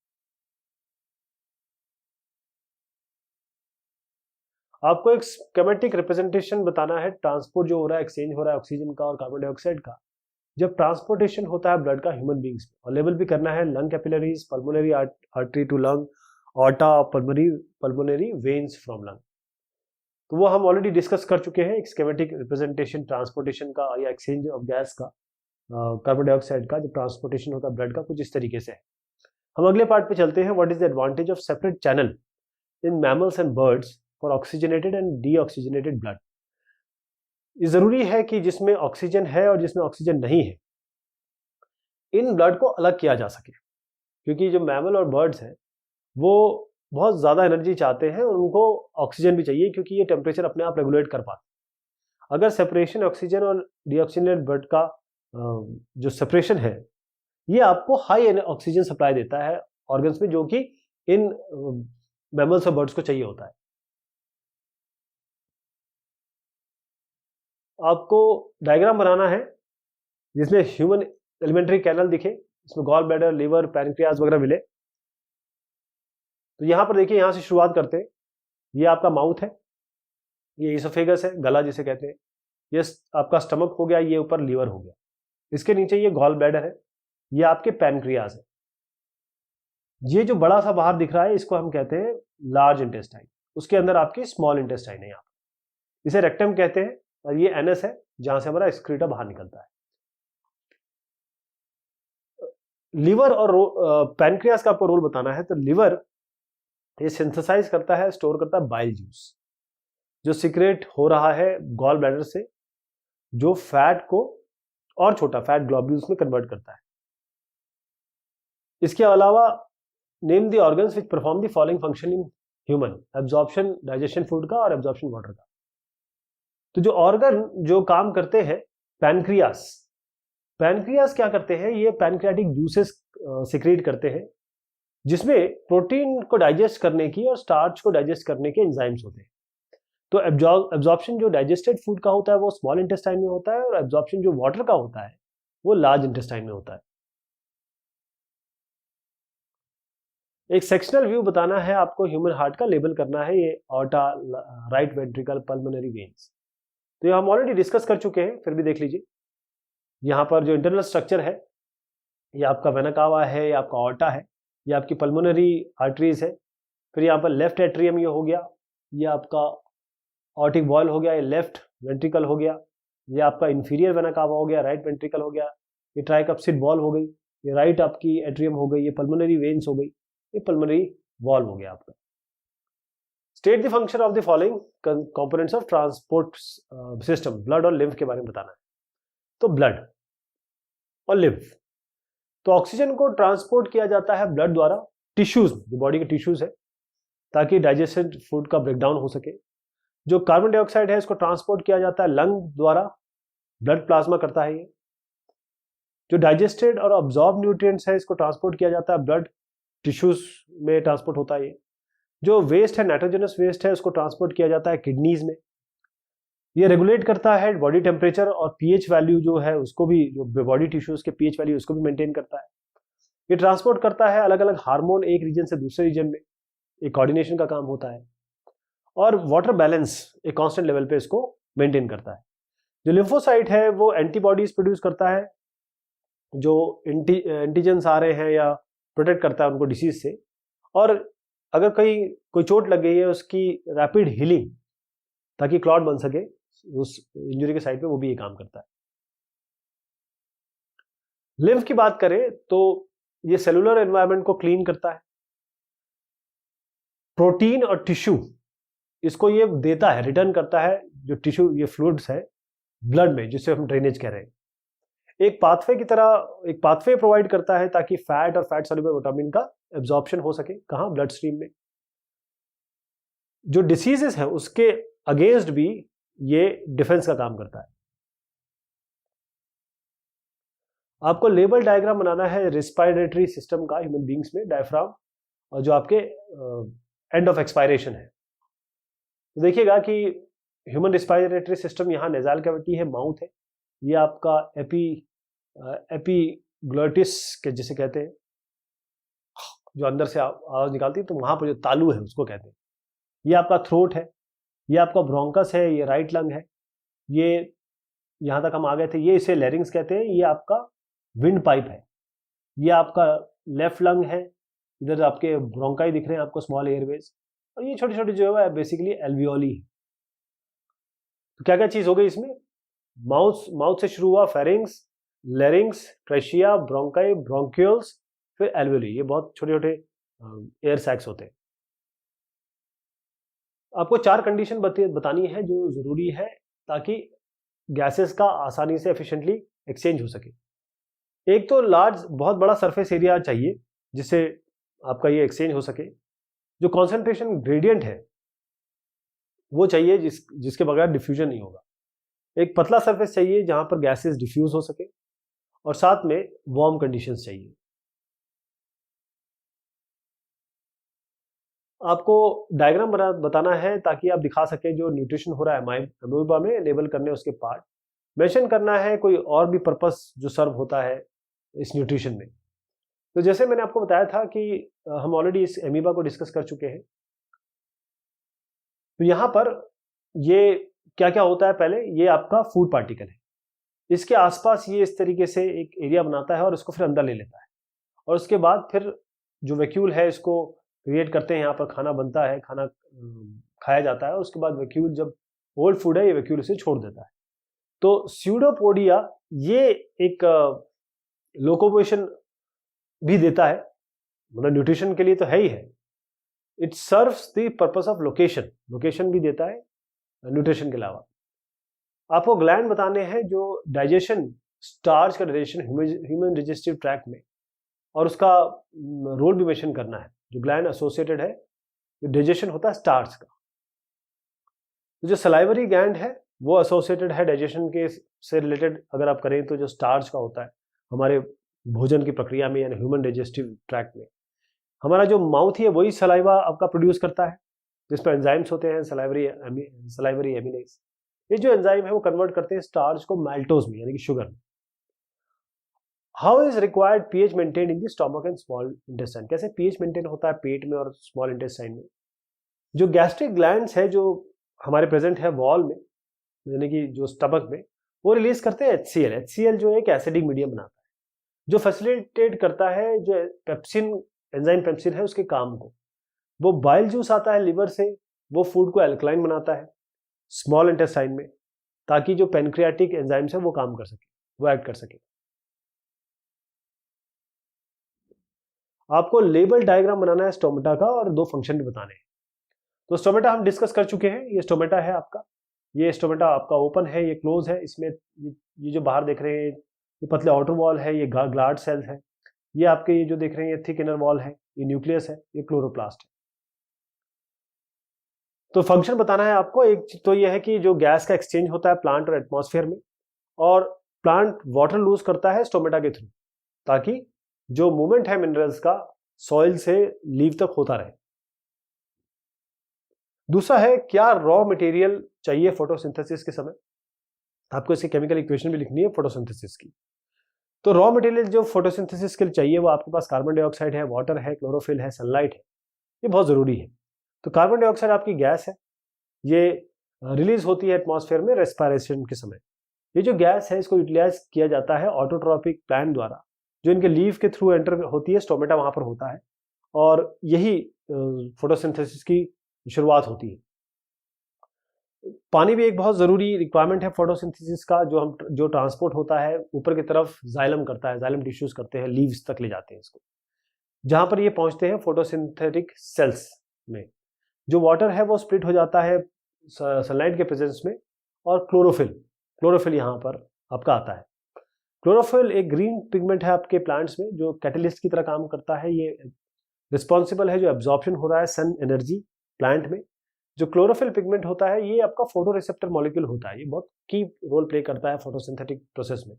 आपको एक स्कीमेटिक रिप्रेजेंटेशन बताना है, ट्रांसपोर्ट जो हो रहा है, एक्सचेंज हो रहा है ऑक्सीजन का और कार्बन डाइऑक्साइड का। जब ट्रांसपोर्टेशन होता है ब्लड का ह्यूमन बींग्स में, और लेवल भी करना है lung capillaries, pulmonary artery to lung, aorta, pulmonary veins from lung. तो वो हम ऑलरेडी डिस्कस कर चुके हैं, एक स्कीमेटिक रिप्रेजेंटेशन ट्रांसपोर्टेशन का या एक्सचेंज ऑफ गैस का, कार्बन डाइऑक्साइड का, जब ट्रांसपोर्टेशन होता है ब्लड का, कुछ इस तरीके से है। हम अगले पार्ट पे चलते हैं। What is the advantage of separate channel in mammals and birds for oxygenated and deoxygenated blood? ये जरूरी है कि जिसमें ऑक्सीजन है और जिसमें ऑक्सीजन नहीं है, इन ब्लड को अलग किया जा सके, क्योंकि जो मैमल और बर्ड्स हैं वो बहुत ज़्यादा एनर्जी चाहते हैं और उनको ऑक्सीजन भी चाहिए, क्योंकि ये टेम्परेचर अपने आप रेगुलेट कर पाते हैं। अगर सेपरेशन ऑक्सीजन और डीऑक्सीजनेटेड ब्लड का जो सेपरेशन है ये आपको हाई ऑक्सीजन सप्लाई देता है ऑर्गन्स में, जो कि इन मैमल्स और बर्ड्स को चाहिए होता है। आपको डायग्राम बनाना है जिसमें ह्यूमन एलिमेंट्री कैनल दिखे, इसमें गॉल ब्लैडर, लीवर, पैनक्रियाज वगैरह मिले। तो यहां पर देखिए, यहां से शुरुआत करते हैं। ये आपका माउथ है, ये इसोफेगस है, गला जिसे कहते हैं, ये आपका स्टमक हो गया, ये ऊपर लीवर हो गया, इसके नीचे ये गॉल ब्लैडर है, ये आपके पैनक्रियाज है। ये जो बड़ा सा बाहर दिख रहा है इसको हम कहते हैं लार्ज इंटेस्टाइन, उसके अंदर आपकी स्मॉल इंटेस्टाइन है, यहाँ इसे रेक्टम कहते हैं, और ये एनस है जहां से हमारा एक्सक्रीटा बाहर निकलता है। लिवर और पैनक्रियास का आपको रोल बताना है, तो लिवर ये सिंथेसाइज करता है, स्टोर करता है बाइल जूस, जो सीक्रेट हो रहा है गॉल ब्लैडर से, जो फैट को और छोटा फैट ग्लोब्यूल्स में कन्वर्ट करता है। इसके अलावा name the organs which perform the following function in human, absorption, digestion food का और एब्जॉर्प्शन वाटर का। तो जो ऑर्गन जो काम करते हैं, पैनक्रियास, पैनक्रियास क्या करते हैं, ये पैनक्रियाटिक जूसेस सिक्रीट करते हैं, जिसमें प्रोटीन को डाइजेस्ट करने की और स्टार्च को डाइजेस्ट करने के एंजाइम्स होते हैं। तो एब्जॉर्प्शन जो डाइजेस्टेड फूड का होता है वो स्मॉल इंटेस्टाइन में होता है, और एब्जॉर्प्शन जो वाटर का होता है वो लार्ज इंटेस्टाइन में होता है। एक सेक्शनल व्यू बताना है आपको, ह्यूमन हार्ट का लेबल करना है, ये aorta, right ventricle, pulmonary veins, तो ये हम ऑलरेडी डिस्कस कर चुके हैं, फिर भी देख लीजिए। यहाँ पर जो इंटरनल स्ट्रक्चर है, ये आपका वेना कावा है, ये आपका ऑर्टा है, ये आपकी पल्मोनरी आर्टरीज है, फिर यहाँ पर लेफ्ट एट्रियम ये हो गया, ये आपका ऑर्टिक वॉल हो गया, ये लेफ्ट वेंट्रिकल हो गया, ये आपका इंफीरियर वेना कावा हो गया, राइट वेंट्रिकल हो गया, ये ट्राइकप्सिड वॉल हो गई, ये राइट आपकी एट्रियम हो गई, ये पल्मोनरी वेन्स हो गई, ये पल्मोनरी वॉल हो गया आपका। State the function of the following components of transport system, blood और लिम्फ के बारे में बताना है। तो ब्लड और लिम्फ, तो ऑक्सीजन को ट्रांसपोर्ट किया जाता है ब्लड द्वारा टिश्यूज, जो बॉडी के टिश्यूज है, ताकि डाइजेस्टेड फूड का ब्रेकडाउन हो सके। जो कार्बन डाइऑक्साइड है इसको ट्रांसपोर्ट किया जाता है लंग द्वारा, ब्लड प्लाज्मा करता है ये। जो डाइजेस्टेड और अब्जॉर्ब न्यूट्रिएंट्स है इसको ट्रांसपोर्ट किया जाता है ब्लड टिश्यूज में, ट्रांसपोर्ट होता है ये। जो वेस्ट है, नाइट्रोजनस वेस्ट है, उसको ट्रांसपोर्ट किया जाता है किडनीज में। ये रेगुलेट करता है बॉडी टेम्परेचर और पीएच वैल्यू जो है उसको भी, जो बॉडी टिश्यूज के पीएच वैल्यू उसको भी मेंटेन करता है। ये ट्रांसपोर्ट करता है अलग अलग हार्मोन एक रीजन से दूसरे रीजन में, एक कोऑर्डिनेशन का काम होता है। और वाटर बैलेंस एक कांस्टेंट लेवल पे इसको मेंटेन करता है। जो लिम्फोसाइट है वो एंटीबॉडीज प्रोड्यूस करता है, जो एंटीजेंस आ रहे हैं, या प्रोटेक्ट करता है उनको डिसीज से। और अगर कोई चोट लग गई है उसकी रैपिड हीलिंग, ताकि क्लॉट बन सके उस इंजरी के साइड पे, वो भी ये काम करता है। लिम्फ की बात करें तो ये सेलुलर एनवायरनमेंट को क्लीन करता है, प्रोटीन और टिश्यू इसको ये देता है, रिटर्न करता है, जो टिश्यू ये फ्लूइड्स है ब्लड में, जिसे हम ड्रेनेज कह रहे हैं। एक पाथवे की तरह एक पाथवे प्रोवाइड करता है ताकि फैट और फैट सॉल्युबल विटामिन का एब्जॉर्प्शन हो सके, कहां, ब्लड स्ट्रीम में। जो डिसीजेस है उसके अगेंस्ट भी ये डिफेंस का काम करता है। आपको लेबल डायग्राम बनाना है रेस्पिरेटरी सिस्टम का ह्यूमन बींग्स में, डायफ्राम और जो आपके एंड ऑफ एक्सपायरेशन है। तो देखिएगा कि ह्यूमन रेस्पिरेटरी सिस्टम, यहाँ नेजाल कैविटी है, माउथ है, ये आपका एपीग्लोटिस के जिसे कहते हैं, जो अंदर से आवाज निकालती है, तो वहां पर जो तालू है उसको कहते हैं। ये आपका थ्रोट है, ये आपका ब्रोंकस है, ये राइट लंग है, ये यहां तक हम आ गए थे, ये इसे लैरिंग्स कहते हैं, ये आपका विंड पाइप है, ये आपका लेफ्ट लंग है, इधर आपके ब्रोंकाई दिख रहे हैं आपको, स्मॉल एयरवेज, और ये छोटे छोटे जो है बेसिकली एल्वियोली है। तो क्या क्या चीज हो गई इसमें, माउथ से शुरू हुआ फेरिंग्स, लैरिंग्स, ट्रेशिया, ब्रोंकाई, ब्रोंक्यूल्स, फिर एल्वियोली, ये बहुत छोटे छोटे एयर सैक्स होते हैं। आपको 4 कंडीशन बतानी है जो जरूरी है ताकि गैसेस का आसानी से एफिशिएंटली एक्सचेंज हो सके। एक तो बहुत बड़ा सरफेस एरिया चाहिए जिससे आपका ये एक्सचेंज हो सके। जो कॉन्सेंट्रेशन ग्रेडियंट है वो चाहिए जिसके बगैर डिफ्यूजन नहीं होगा। एक पतला सरफेस चाहिए जहां पर गैसेस डिफ्यूज हो सके, और साथ में वार्म कंडीशंस चाहिए। आपको डायग्राम बताना है ताकि आप दिखा सके जो न्यूट्रिशन हो रहा है अमीबा में, लेबल करने उसके पार्ट, मेंशन करना है कोई और भी पर्पस जो सर्व होता है इस न्यूट्रिशन में। तो जैसे मैंने आपको बताया था कि हम ऑलरेडी इस अमीबा को डिस्कस कर चुके हैं। तो यहां पर ये क्या क्या होता है, पहले ये आपका फूड पार्टिकल है, इसके आसपास ये इस तरीके से एक एरिया बनाता है और इसको फिर अंदर ले लेता है, और उसके बाद फिर जो वैक्यूल है इसको क्रिएट करते हैं, यहाँ पर खाना बनता है, खाना खाया जाता है। उसके बाद वैक्यूल, जब ओल्ड फूड है, ये वैक्यूल उसे छोड़ देता है। तो स्यूडोपोडिया ये एक लोकोमोशन भी देता है, मतलब न्यूट्रिशन के लिए तो है ही है। It serves the purpose of location भी देता है न्यूट्रिशन के अलावा। आपको ग्लैंड बताने हैं जो डाइजेशन, स्टार्च का डाइजेशन ह्यूमन डाइजेस्टिव ट्रैक्ट में, और उसका रोल भी मेंशन करना है। जो ग्लैंड एसोसिएटेड है, जो डाइजेशन होता है स्टार्च का। तो जो सलाइवरी ग्लैंड है वो एसोसिएटेड है डाइजेशन के से रिलेटेड, अगर आप करें तो जो स्टार्च का होता है हमारे भोजन की प्रक्रिया में, यानी ह्यूमन डाइजेस्टिव ट्रैक्ट में। हमारा जो माउथ है वही सलाइवा आपका प्रोड्यूस करता है, जिसमें एंजाइम्स होते हैं, सलाइवरी एमिनेज। ये जो एंजाइम है वो कन्वर्ट करते हैं स्टार्च को मैल्टोज में, यानी कि शुगर में। How is required pH maintain in the stomach and small intestine? कैसे पीएच मेंटेन होता है पेट में और स्मॉल इंटेस्टाइन में? जो गैस्ट्रिक ग्लैंड्स है जो हमारे प्रेजेंट है वॉल में, यानी कि जो स्टमक में, वो रिलीज करते हैं HCl। HCl जो एक एसिडिक मीडियम बनाता है, जो फैसिलिटेट करता है जो पेप्सिन, एंजाइम पेप्सिन है उसके काम को। वो बाइल जूस आता है लिवर से, वो फूड को एल्कलाइन बनाता है स्मॉल इंटेस्टाइन में, ताकि जो पेनक्रियाटिक एंजाइम्स है वो काम कर सके, वो एक्ट कर सके। आपको लेबल डायग्राम बनाना है स्टोमेटा का, और दो फंक्शन भी बताने हैं। तो स्टोमेटा हम डिस्कस कर चुके हैं। ये स्टोमेटा है आपका, ये स्टोमेटा आपका ओपन है, ये क्लोज है। इसमें ये जो बाहर देख रहे हैं ये पतले आउटर वॉल है, ये ग्लाड सेल्स है। ये आपके ये जो देख रहे हैं ये थिक इनर वॉल है, ये न्यूक्लियस है, ये क्लोरोप्लास्ट है। तो फंक्शन बताना है आपको। एक तो ये है कि जो गैस का एक्सचेंज होता है प्लांट और एटमॉस्फेयर में, और प्लांट वाटर लूज करता है स्टोमेटा के थ्रू, ताकि जो मूवमेंट है मिनरल्स का सॉइल से लीव तक होता रहे। दूसरा है क्या रॉ मटेरियल चाहिए फोटोसिंथेसिस के समय? आपको इसकी केमिकल इक्वेशन भी लिखनी है फोटोसिंथेसिस की। तो रॉ मटेरियल जो फोटोसिंथेसिस के लिए चाहिए वो आपके पास कार्बन डाइऑक्साइड है, वाटर है, क्लोरोफिल है, सनलाइट है। ये बहुत जरूरी है। तो कार्बन डाइऑक्साइड आपकी गैस है, ये रिलीज होती है एटमॉस्फेयर में रेस्पिरेशन के समय। ये जो गैस है इसको यूटिलाइज किया जाता है ऑटोट्रॉपिक प्लांट द्वारा, जो इनके लीव के थ्रू एंटर होती है, स्टोमेटा वहां पर होता है, और यही फोटोसिंथेसिस की शुरुआत होती है। पानी भी एक बहुत जरूरी रिक्वायरमेंट है फोटोसिंथेसिस का, जो ट्रांसपोर्ट होता है ऊपर की तरफ, जाइलम करता है, जाइलम टिश्यूज करते हैं, लीव्स तक ले जाते हैं इसको, जहां पर ये पहुंचते हैं फोटोसिंथेटिक सेल्स में। जो वाटर है वो स्प्लिट हो जाता है सनलाइट के प्रेजेंस में, और क्लोरोफिल यहाँ पर आपका आता है। क्लोरोफिल एक ग्रीन पिगमेंट है आपके प्लांट्स में, जो कैटलिस्ट की तरह काम करता है। ये रिस्पॉन्सिबल है जो एब्जॉर्प्शन हो रहा है सन एनर्जी प्लांट में। जो क्लोरोफिल पिगमेंट होता है ये आपका फोटो रिसेप्टर मॉलिक्यूल होता है, ये बहुत की रोल प्ले करता है फोटोसिंथेटिक प्रोसेस में।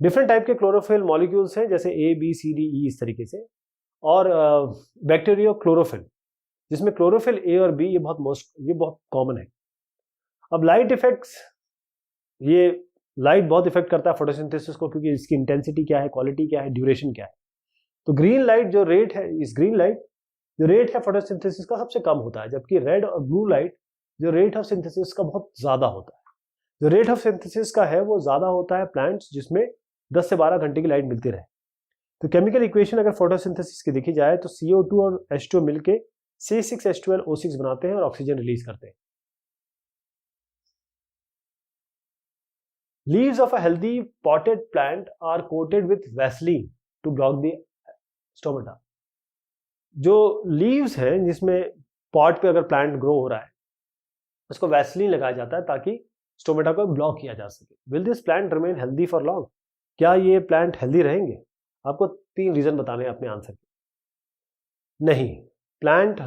डिफरेंट टाइप के क्लोरोफिल मॉलिक्यूल्स हैं, जैसे A, B, C, D, E इस तरीके से, और बैक्टीरियो क्लोरोफिल, जिसमें क्लोरोफिल A और B ये बहुत कॉमन है। अब लाइट इफेक्ट्स, ये लाइट बहुत इफेक्ट करता है फोटोसिंथेसिस को, क्योंकि इसकी इंटेंसिटी क्या है, क्वालिटी क्या है, ड्यूरेशन क्या है। तो ग्रीन लाइट जो रेट है, इस ग्रीन लाइट जो रेट है फोटोसिंथेसिस का सबसे कम होता है, जबकि रेड और ब्लू लाइट जो रेट ऑफ सिंथेसिस का बहुत ज्यादा होता है। जो रेट ऑफ सिंथेसिस का है वो ज्यादा होता है प्लांट्स जिसमें 10 से 12 घंटे की लाइट मिलती रहे। तो केमिकल इक्वेशन अगर फोटोसिंथेसिस की देखी जाए तो CO2 और H2 मिलके C6H12O6 बनाते हैं और ऑक्सीजन रिलीज करते हैं। Leaves of a healthy potted plant are coated with Vaseline to block the stomata. जो लीव्स हैं जिसमें पॉट पे अगर प्लांट ग्रो हो रहा है उसको वैसलीन लगाया जाता है ताकि स्टोमेटा को ब्लॉक किया जा सके। Will this plant remain healthy for long? क्या ये प्लांट हेल्दी रहेंगे? आपको 3 रीजन बताने हैं अपने आंसर के। नहीं, प्लांट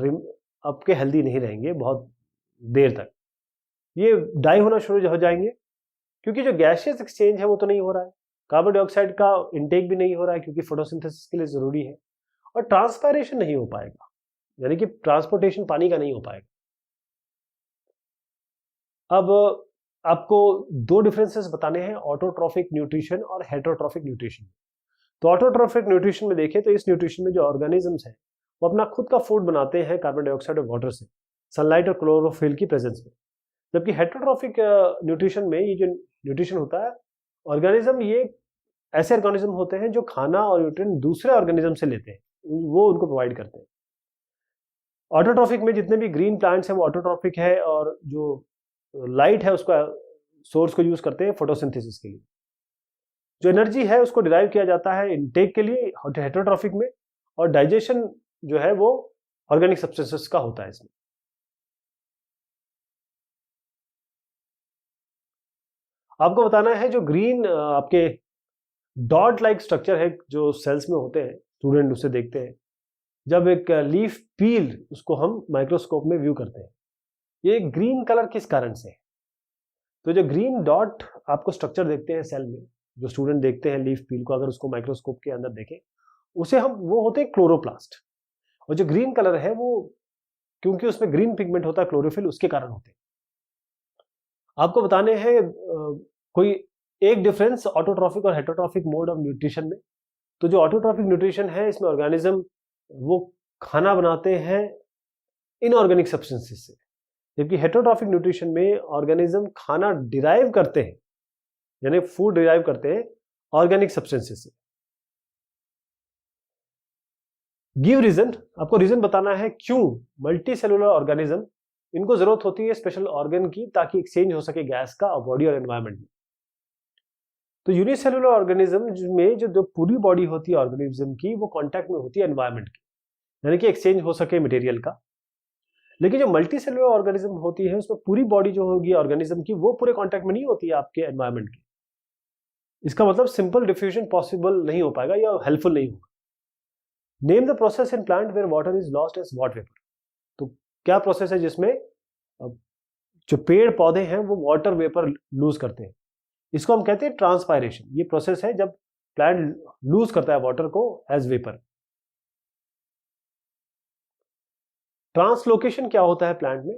आपके हेल्दी नहीं रहेंगे बहुत देर तक, ये डाई होना शुरू हो जाएंगे, क्योंकि जो गैसियस एक्सचेंज है वो तो नहीं हो रहा है, कार्बन डाइऑक्साइड का इंटेक भी नहीं हो रहा है क्योंकि फोटोसिंथेसिस के लिए जरूरी है, और ट्रांसपायरेशन नहीं हो पाएगा, यानी कि ट्रांसपोर्टेशन पानी का नहीं हो पाएगा। अब आपको 2 डिफरेंसेस बताने हैं, ऑटोट्रॉफिक न्यूट्रिशन और हेटरोट्रॉफिक न्यूट्रिशन। तो ऑटोट्रॉफिक न्यूट्रिशन में देखें तो इस न्यूट्रिशन में जो ऑर्गेनिजम्स हैं वो अपना खुद का फूड बनाते हैं कार्बन डाइऑक्साइड और वाटर से, सनलाइट और क्लोरोफिल की प्रेजेंस में। जबकि हेटरोट्रॉफिक न्यूट्रिशन में ये जो न्यूट्रिशन होता है, ऑर्गेनिज्म ये ऐसे ऑर्गेनिज्म होते हैं जो खाना और न्यूट्रिएंट दूसरे ऑर्गेनिज्म से लेते हैं, वो उनको प्रोवाइड करते हैं। ऑटोट्रॉफिक में जितने भी ग्रीन प्लांट्स हैं वो ऑटोट्रॉफिक है, और जो लाइट है उसका सोर्स को यूज करते हैं फोटोसिंथेसिस के लिए। जो एनर्जी है उसको डिराइव किया जाता है इनटेक के लिए हेटरोट्रॉफिक में, और डाइजेशन जो है वो ऑर्गेनिक सब्सटेंसेस का होता है इसमें। आपको बताना है जो ग्रीन आपके डॉट लाइक स्ट्रक्चर है जो सेल्स में होते हैं, स्टूडेंट उसे देखते हैं, जब एक लीफ पील उसको हम माइक्रोस्कोप में व्यू करते हैं, ये ग्रीन कलर किस कारण से है? तो जो ग्रीन डॉट आपको स्ट्रक्चर देखते हैं सेल में, जो स्टूडेंट देखते हैं लीफ पील को, अगर उसको माइक्रोस्कोप के अंदर देखें, उसे हम वो होते हैं क्लोरोप्लास्ट, और जो ग्रीन कलर है वो क्योंकि उसमें ग्रीन पिगमेंट होता है क्लोरोफिल, उसके कारण होते हैं। आपको बताने हैं कोई एक डिफरेंस ऑटोट्रॉफिक और हेटरोट्रॉफिक मोड ऑफ न्यूट्रिशन में। तो जो ऑटोट्रॉफिक न्यूट्रिशन है इसमें ऑर्गेनिज्म वो खाना बनाते हैं इनऑर्गेनिक सब्सटेंसेस से, जबकि हेटरोट्रॉफिक न्यूट्रिशन में ऑर्गेनिज्म खाना डिराइव करते हैं, यानी फूड डिराइव करते हैं ऑर्गेनिक सब्सटेंसेस से। गिव रीजन, आपको रीजन बताना है क्यों मल्टी सेलुलर ऑर्गेनिज्म इनको जरूरत होती है स्पेशल ऑर्गन की ताकि एक्सचेंज हो सके गैस का बॉडी और एनवायरनमेंट में। तो यूनिसेलुलर ऑर्गेनिज्म में जो पूरी बॉडी होती है ऑर्गेनिज्म की वो कांटेक्ट में होती है एनवायरनमेंट की, यानी कि एक्सचेंज हो सके मटेरियल का। लेकिन जो मल्टी सेलुलर ऑर्गेनिज्म होती है उसमें पूरी बॉडी जो होगी ऑर्गेनिज्म की वो पूरे कांटेक्ट में नहीं होती है आपके एनवायरनमेंट की। इसका मतलब सिंपल डिफ्यूजन पॉसिबल नहीं हो पाएगा या हेल्पफुल नहीं होगा। Name the process in plant where water is lost as water vapour. तो क्या प्रोसेस है जिसमें जो पेड़ पौधे हैं वो वाटर वेपर लूज करते हैं, इसको हम कहते हैं ट्रांसपायरेशन। ये प्रोसेस है जब प्लांट लूज करता है वाटर को एज वेपर। ट्रांसलोकेशन क्या होता है प्लांट में?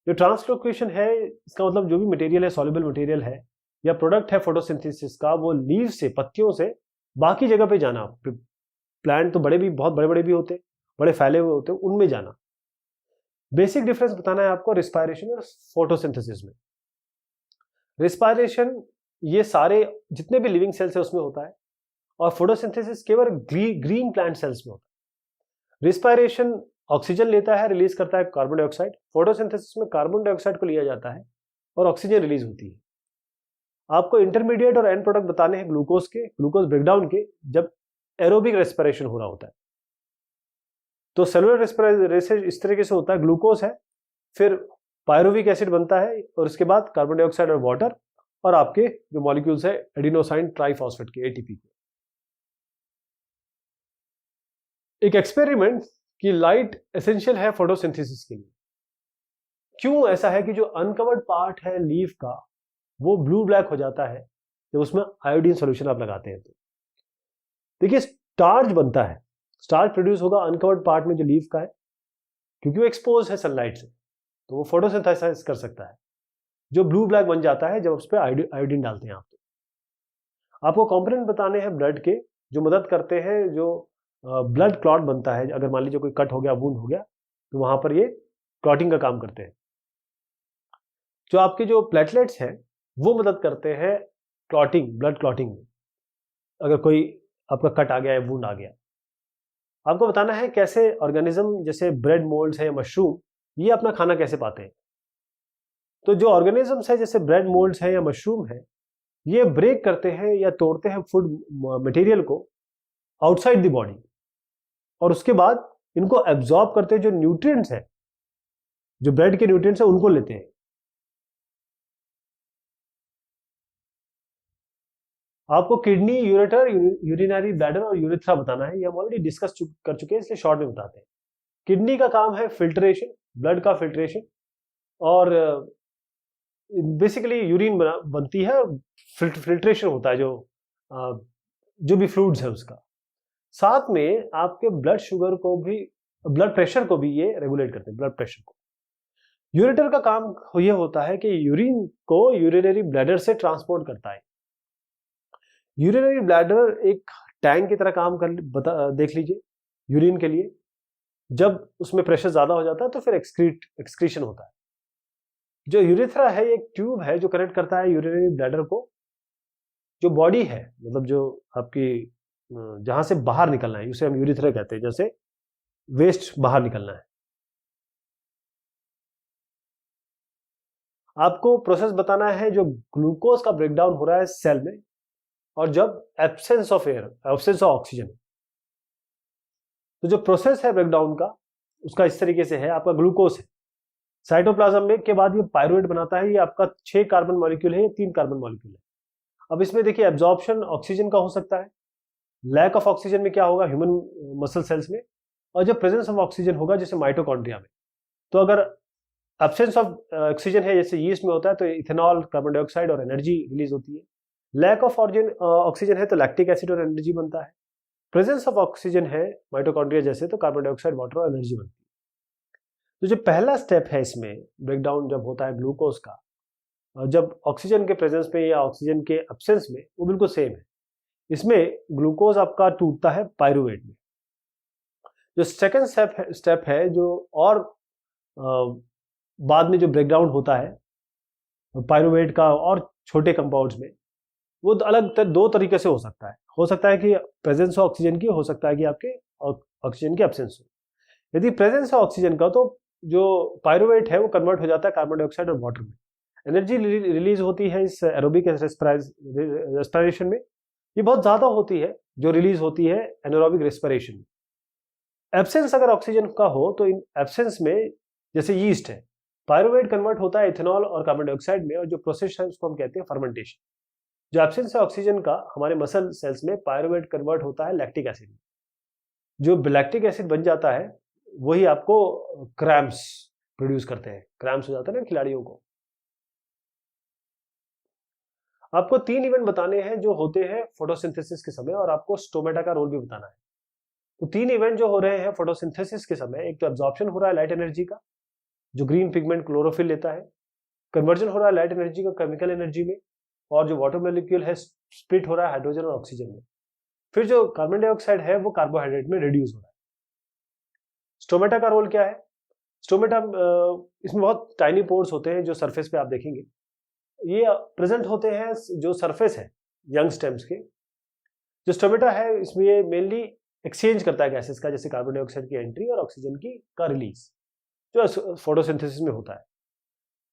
जो ट्रांसलोकेशन है इसका मतलब जो भी मटेरियल है, सॉल्युबल मटेरियल है या प्रोडक्ट है फोटोसिंथेसिस का, वो लीव से, पत्तियों से बाकी जगह पे जाना। प्लांट तो बहुत बड़े बड़े भी होते हैं, बड़े फैले हुए होते हैं, उनमें जाना। बेसिक डिफरेंस बताना है आपको रिस्पायरेशन और फोटोसिंथेसिस में। रिस्पायरेशन ये सारे जितने भी लिविंग सेल्स है उसमें होता है, और फोटोसिंथेसिस केवल ग्रीन प्लांट सेल्स में होता है। रिस्पायरेशन ऑक्सीजन लेता है, रिलीज करता है कार्बन डाइऑक्साइड। फोटोसिंथेसिस में कार्बन डाइऑक्साइड को लिया जाता है और ऑक्सीजन रिलीज होती है। आपको इंटरमीडिएट और एंड प्रोडक्ट बताने हैं ग्लूकोज के, ग्लूकोज ब्रेकडाउन के, जब एरोबिक रेस्पिरेशन हो रहा होता है। तो सेलुलर रेस्पिरेशन इस तरीके से होता है, ग्लूकोज है, फिर पायरुविक एसिड बनता है, और उसके बाद कार्बन डाइऑक्साइड और वाटर, और आपके जो मॉलिक्यूल्स है एडिनोसाइन ट्राइफॉस्फेट के, एटीपी के। एक एक्सपेरिमेंट कि लाइट एसेंशियल है फोटोसिंथेसिस के लिए। क्यों ऐसा है कि जो अनकवर्ड पार्ट है लीफ का वो ब्लू ब्लैक हो जाता है जब उसमें आयोडीन सॉल्यूशन आप लगाते हैं? तो देखिए स्टार्च बनता है, स्टार्च प्रोड्यूस होगा अनकवर्ड पार्ट में जो लीफ का है, क्योंकि वो एक्सपोज है सनलाइट से, तो वो फोटोसिंथेसिस कर सकता है, जो ब्लू ब्लैक बन जाता है जब उस पर आयोडीन डालते हैं आप। तो आपको कंपोनेंट बताने हैं ब्लड के जो मदद करते हैं, जो ब्लड क्लॉट बनता है। अगर मान लीजिए कोई कट हो गया, वुंड हो गया, तो वहां पर ये क्लॉटिंग का काम करते हैं। जो आपके जो प्लेटलेट्स हैं वो मदद करते हैं क्लॉटिंग, ब्लड क्लॉटिंग में, अगर कोई आपका कट आ गया है, वुंड आ गया। आपको बताना है कैसे ऑर्गेनिज्म जैसे ब्रेड मोल्ड्स है, मशरूम, ये अपना खाना कैसे पाते हैं। तो जो ऑर्गेनिजम्स है जैसे ब्रेड मोल्ड्स है या मशरूम है, ये ब्रेक करते हैं या तोड़ते हैं फूड मटेरियल को आउटसाइड द बॉडी, और उसके बाद इनको एब्जॉर्ब करते हैं, जो न्यूट्रिएंट्स है, जो ब्रेड के न्यूट्रिएंट्स है उनको लेते हैं। आपको किडनी, यूरेटर, यूरिनरी ब्लैडर और यूरिथ्रा बताना है। ये हम ऑलरेडी डिस्कस कर चुके हैं, इसलिए शॉर्ट में बताते हैं। किडनी का काम है फिल्ट्रेशन, ब्लड का फिल्ट्रेशन, और बेसिकली यूरिन बनती है और फिल्ट्रेशन होता है जो भी फ्लूइड्स है उसका। साथ में आपके ब्लड शुगर को भी, ब्लड प्रेशर को भी ये रेगुलेट करते हैं, ब्लड प्रेशर को। यूरेटर का काम ये होता है कि यूरिन को यूरिनरी ब्लैडर से ट्रांसपोर्ट करता है। यूरिनरी ब्लैडर एक टैंक की तरह काम देख लीजिए यूरिन के लिए। जब उसमें प्रेशर ज्यादा हो जाता है तो फिर एक्सक्रीशन होता है। जो यूरिथ्रा है एक ट्यूब है जो कनेक्ट करता है यूरिनरी ब्लैडर को, जो बॉडी है, मतलब जो आपकी जहां से बाहर निकलना है उसे हम यूरिथ्रा कहते हैं, जैसे वेस्ट बाहर निकलना है। आपको प्रोसेस बताना है जो ग्लूकोज का ब्रेकडाउन हो रहा है सेल में, और जब absence of air, absence of oxygen, तो जो प्रोसेस है ब्रेकडाउन का उसका इस तरीके से है। आपका ग्लूकोज है, साइटोप्लाज्म में के बाद ये पायरुवेट बनाता है। ये आपका 6 कार्बन मॉलिक्यूल है, ये 3 कार्बन मॉलिक्यूल है। अब इसमें देखिए एब्जॉर्प्शन ऑक्सीजन का हो सकता है, लैक ऑफ ऑक्सीजन में क्या होगा ह्यूमन मसल सेल्स में, और जब प्रेजेंस ऑफ ऑक्सीजन होगा जैसे माइटोकॉन्ड्रिया में। तो अगर एब्सेंस ऑफ ऑक्सीजन है जैसे यीस्ट में होता है तो इथेनॉल, कार्बन डाइऑक्साइड और एनर्जी रिलीज होती है। लैक ऑफ ऑक्सीजन है तो लैक्टिक एसिड और एनर्जी बनता है। प्रेजेंस ऑफ ऑक्सीजन है माइटोकॉन्ड्रिया जैसे तो कार्बन डाइऑक्साइड, वाटर और एनर्जी बनती है। तो जो पहला स्टेप है इसमें ब्रेकडाउन जब होता है ग्लूकोज का, जब ऑक्सीजन के प्रेजेंस में या ऑक्सीजन के एब्सेंस में, वो बिल्कुल सेम है। इसमें ग्लूकोज आपका टूटता है पायरुवेट में। जो सेकंड स्टेप है जो और बाद में जो ब्रेकडाउन होता है पायरुवेट का और छोटे कंपाउंड्स में, वो अलग 2 तरीके से हो सकता है। हो सकता है कि प्रेजेंस ऑफ ऑक्सीजन की, हो सकता है कि आपके ऑक्सीजन की एब्सेंस हो। यदि प्रेजेंस ऑफ ऑक्सीजन का, तो जो पायरुवेट है वो कन्वर्ट हो जाता है कार्बन डाइऑक्साइड और वाटर में। एनर्जी रिलीज होती है इस एरोबिक रेस्पिरेशन में, ये बहुत ज्यादा होती है जो रिलीज होती है एनारोबिक रेस्पिरेशन में। एब्सेंस अगर ऑक्सीजन का हो तो इन एब्सेंस में जैसे यीस्ट है, पायरुवेट कन्वर्ट होता है इथेनॉल और कार्बन डाइऑक्साइड में, और जो प्रोसेस है उसको हम कहते हैं फर्मेंटेशन। जो एब्सेंस है ऑक्सीजन का, हमारे मसल सेल्स में पायरुवेट कन्वर्ट होता है लैक्टिक एसिड में। जो लैक्टिक एसिड बन जाता है वही आपको क्रैम्प्स प्रोड्यूस करते हैं। क्रैम्प्स हो जाता है ना खिलाड़ियों को। आपको 3 इवेंट बताने हैं जो होते हैं फोटोसिंथेसिस के समय, और आपको स्टोमेटा का रोल भी बताना है। तो 3 इवेंट जो हो रहे हैं फोटोसिंथेसिस के समय, एक तो एब्जॉर्प्शन हो रहा है लाइट एनर्जी का, जो ग्रीन पिगमेंट क्लोरोफिल लेता है। कन्वर्जन हो रहा है लाइट एनर्जी का केमिकल एनर्जी में, और जो वाटर मॉलिक्यूल है स्प्लिट हो रहा है हाइड्रोजन और ऑक्सीजन में। फिर जो कार्बन डाइऑक्साइड है वो कार्बोहाइड्रेट में रिड्यूस हो रहा है। स्टोमेटा का रोल क्या है? स्टोमेटा, इसमें बहुत टाइनी पोर्स होते हैं जो सरफेस पे आप देखेंगे, ये प्रेजेंट होते हैं जो सरफेस है यंग स्टेम्स के। जो स्टोमेटा है इसमें ये मेनली एक्सचेंज करता है गैसेस का, जैसे कार्बन डाइऑक्साइड की एंट्री और ऑक्सीजन की का रिलीज, जो फोटोसिंथेसिस में होता है।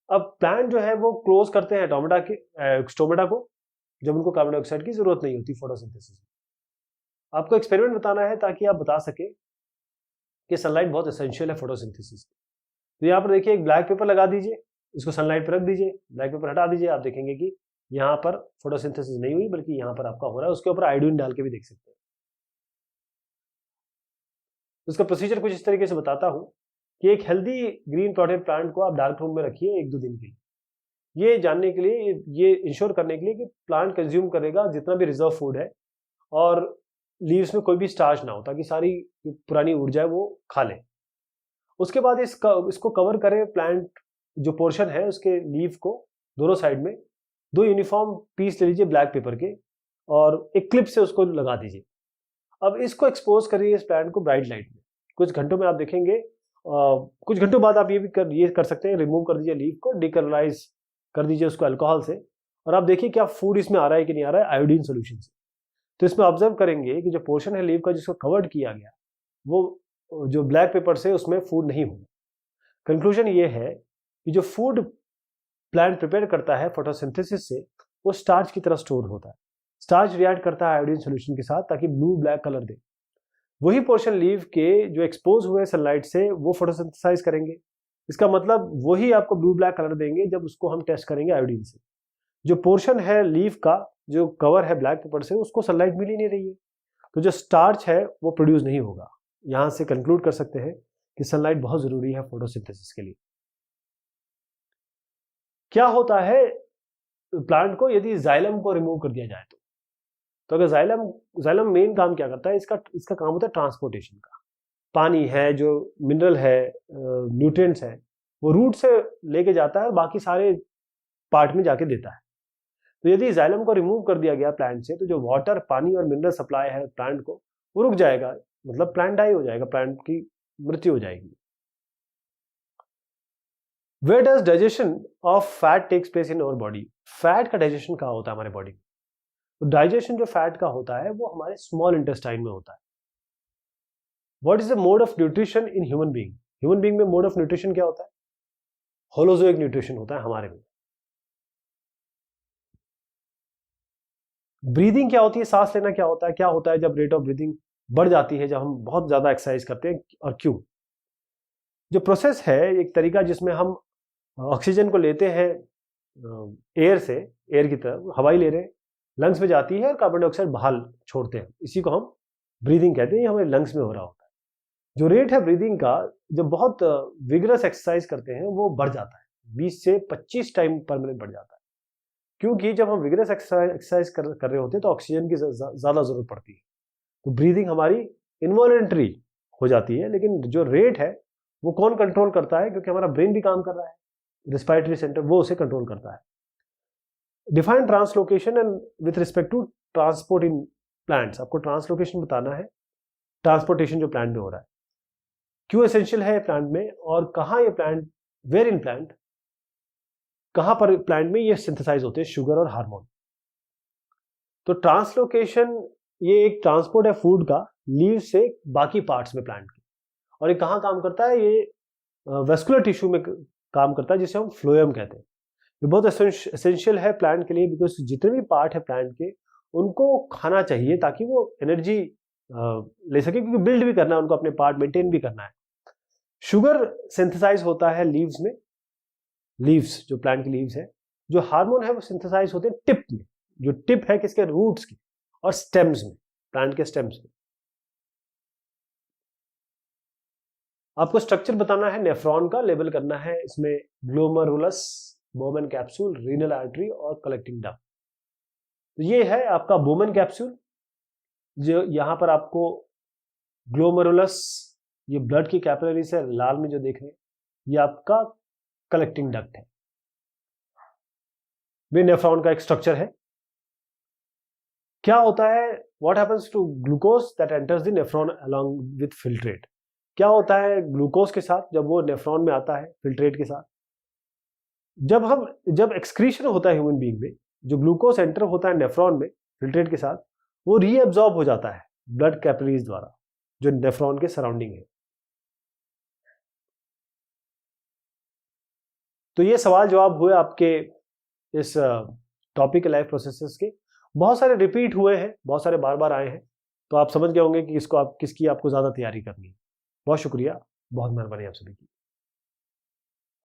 अब प्लांट जो है वो क्लोज करते हैं स्टोमेटा को जब उनको कार्बन डाइऑक्साइड की जरूरत नहीं होती फोटोसिंथेसिस में। आपको एक्सपेरिमेंट बताना है ताकि आप बता सके कि सनलाइट बहुत एसेंशियल है फोटोसिंथेसिस। तो यहाँ पर देखिए एक ब्लैक पेपर लगा दीजिए, इसको सनलाइट पर रख दीजिए, ब्लैक पेपर हटा दीजिए, आप देखेंगे कि यहाँ पर फोटोसिंथेसिस नहीं हुई बल्कि यहाँ पर आपका हो रहा है। उसके ऊपर आयोडीन डाल के भी देख सकते हैं। इसका प्रोसीजर कुछ इस तरीके से बताता हूँ कि एक हेल्दी ग्रीन प्रोटेक्ट प्लांट को आप डार्क रूम में रखिए 1-2 दिन के लिए। ये जानने के लिए, ये इंश्योर करने के लिए कि प्लांट कंज्यूम करेगा जितना भी रिजर्व फूड है, और लीव्स में कोई भी स्टार्च ना हो, ताकि सारी पुरानी ऊर्जा है वो खा ले। उसके बाद इसको कवर करें, प्लांट जो पोर्शन है उसके लीव को दोनों साइड में 2 यूनिफॉर्म पीस ले लीजिए ब्लैक पेपर के, और एक क्लिप से उसको लगा दीजिए। अब इसको एक्सपोज करिए इस प्लांट को ब्राइट लाइट में। कुछ घंटों में आप देखेंगे, कुछ घंटों बाद आप ये कर सकते हैं, रिमूव कर दीजिए लीव को, डिकलराइज कर दीजिए उसको अल्कोहल से, और आप देखिए क्या फूड इसमें आ रहा है कि नहीं आ रहा है आयोडीन सोल्यूशन से। तो इसमें ऑब्जर्व करेंगे कि जो पोर्शन है लीव का जिसको कवर्ड किया गया, वो जो ब्लैक पेपर से उसमें फूड नहीं होगा। कंक्लूजन ये है कि जो फूड प्लांट प्रिपेयर करता है फोटोसिंथेसिस से, वो स्टार्च की तरह स्टोर होता है। स्टार्च रिएक्ट करता है आयोडीन सोल्यूशन के साथ ताकि ब्लू ब्लैक कलर दे। वही पोर्शन लीव के जो एक्सपोज हुए सनलाइट से वो फोटोसिंथेसाइज करेंगे। इसका मतलब वही आपको ब्लू ब्लैक कलर देंगे जब उसको हम टेस्ट करेंगे आयोडीन से। जो पोर्शन है लीफ का, जो कवर है ब्लैक पेपर से, उसको सनलाइट मिल ही नहीं रही है, तो जो स्टार्च है वो प्रोड्यूस नहीं होगा। यहां से कंक्लूड कर सकते हैं कि सनलाइट बहुत जरूरी है फोटोसिंथेसिस के लिए। क्या होता है प्लांट को यदि जाइलम को रिमूव कर दिया जाए तो अगर जाइलम मेन काम क्या करता है, इसका काम होता है ट्रांसपोर्टेशन का। पानी है, जो मिनरल है, न्यूट्रिएंट्स है, वो रूट से लेके जाता है और बाकी सारे पार्ट में जाके देता है। तो यदि जाइलम को रिमूव कर दिया गया प्लांट से, तो जो वाटर, पानी और मिनरल सप्लाई है प्लांट को, वो रुक जाएगा, मतलब प्लांट डाई हो जाएगा, प्लांट की मृत्यु हो जाएगी। Where does digestion of fat takes place in our body? Fat का डाइजेशन कहाँ होता है हमारे बॉडी में? तो डाइजेशन जो फैट का होता है वो हमारे स्मॉल इंटेस्टाइन में होता है। What is the mode of nutrition in human being? Human being में मोड ऑफ न्यूट्रिशन क्या होता है? होलोजोइक न्यूट्रिशन होता है हमारे में। ब्रीदिंग क्या होती है, सांस लेना क्या होता है? क्या होता है जब रेट ऑफ ब्रीदिंग बढ़ जाती है, जब हम बहुत ज्यादा एक्सरसाइज करते हैं, और क्यों? जो प्रोसेस है, एक तरीका जिसमें हम ऑक्सीजन को लेते हैं एयर से, एयर की तरफ हवाई ले रहे हैं, लंग्स में जाती है और कार्बन डाइऑक्साइड बाहर छोड़ते हैं, इसी को हम ब्रीदिंग कहते हैं। ये हमारे लंग्स में हो रहा होता है। जो रेट है ब्रीदिंग का, जब बहुत विगरस एक्सरसाइज करते हैं, वो बढ़ जाता है, 20 से 25 टाइम पर मिनट बढ़ जाता है, क्योंकि जब हम विगरस एक्सरसाइज कर रहे होते हैं तो ऑक्सीजन की ज्यादा जरूरत पड़ती है, तो ब्रीदिंग हमारी इनवॉलंटरी हो जाती है। लेकिन जो रेट है वो कौन कंट्रोल करता है? क्योंकि हमारा ब्रेन भी काम कर रहा है, रेस्पिरेटरी सेंटर, वो उसे कंट्रोल करता है। Define translocation and with respect to transport in plants. आपको ट्रांसलोकेशन बताना है, ट्रांसपोर्टेशन जो प्लांट में हो रहा है, क्यों एसेंशियल है प्लांट में, और कहाँ ये प्लांट, वेयर इन प्लांट, कहाँ पर प्लांट में ये सिंथेसाइज होते हैं शुगर और हार्मोन। तो ट्रांसलोकेशन ये एक ट्रांसपोर्ट है फूड का लीव से बाकी पार्ट्स में प्लांट के, और ये कहाँ काम करता है? ये वेस्कुलर टिश्यू में काम करता है, जिसे हम फ्लोएम कहते हैं। ये बहुत एसेंशियल है प्लांट के लिए, बिकॉज जितने भी पार्ट है प्लांट के, उनको खाना चाहिए ताकि वो एनर्जी ले सके, क्योंकि बिल्ड भी करना है उनको, अपने पार्ट मेंटेन भी करना है। शुगर सिंथेसाइज होता है लीव्स में, लीव्स जो प्लांट की लीव्स है। जो हार्मोन है वो सिंथेसाइज होते हैं टिप में, जो टिप है किसके? रूट्स की, और स्टेम्स में, प्लांट के स्टेम्स में। आपको स्ट्रक्चर बताना है नेफ्रॉन का, लेबल करना है इसमें glomerulus, Bowman capsule, renal artery और कलेक्टिंग डक्ट। तो ये है आपका बोमेन कैप्सूल, जो यहां पर आपको ग्लोमेरुलस, ये ब्लड की कैपिलरीज है, लाल में जो देख रहे हैं, ये आपका कलेक्टिंग डक्ट है। वे नेफ्रॉन का एक स्ट्रक्चर है। क्या होता है? What happens to glucose that enters the nephron along with filtrate? क्या होता है ग्लूकोज के साथ जब वो नेफ्रॉन में आता है फिल्ट्रेट के साथ? जब एक्सक्रीशन होता है ह्यूमन बीइंग में, जो ग्लूकोज एंटर होता है नेफ्रॉन में फिल्ट्रेट के साथ, वो रीअब्सॉर्ब हो जाता है ब्लड कैपिलरीज द्वारा, जो नेफ्रॉन के सराउंडिंग है। तो ये सवाल जवाब हुए आपके इस टॉपिक लाइफ प्रोसेसेस के। बहुत सारे रिपीट हुए हैं, बहुत सारे बार बार आए हैं, तो आप समझ गए होंगे कि किसकी आपको ज्यादा तैयारी करनी है। बहुत शुक्रिया, बहुत मेहरबानी आप सभी की।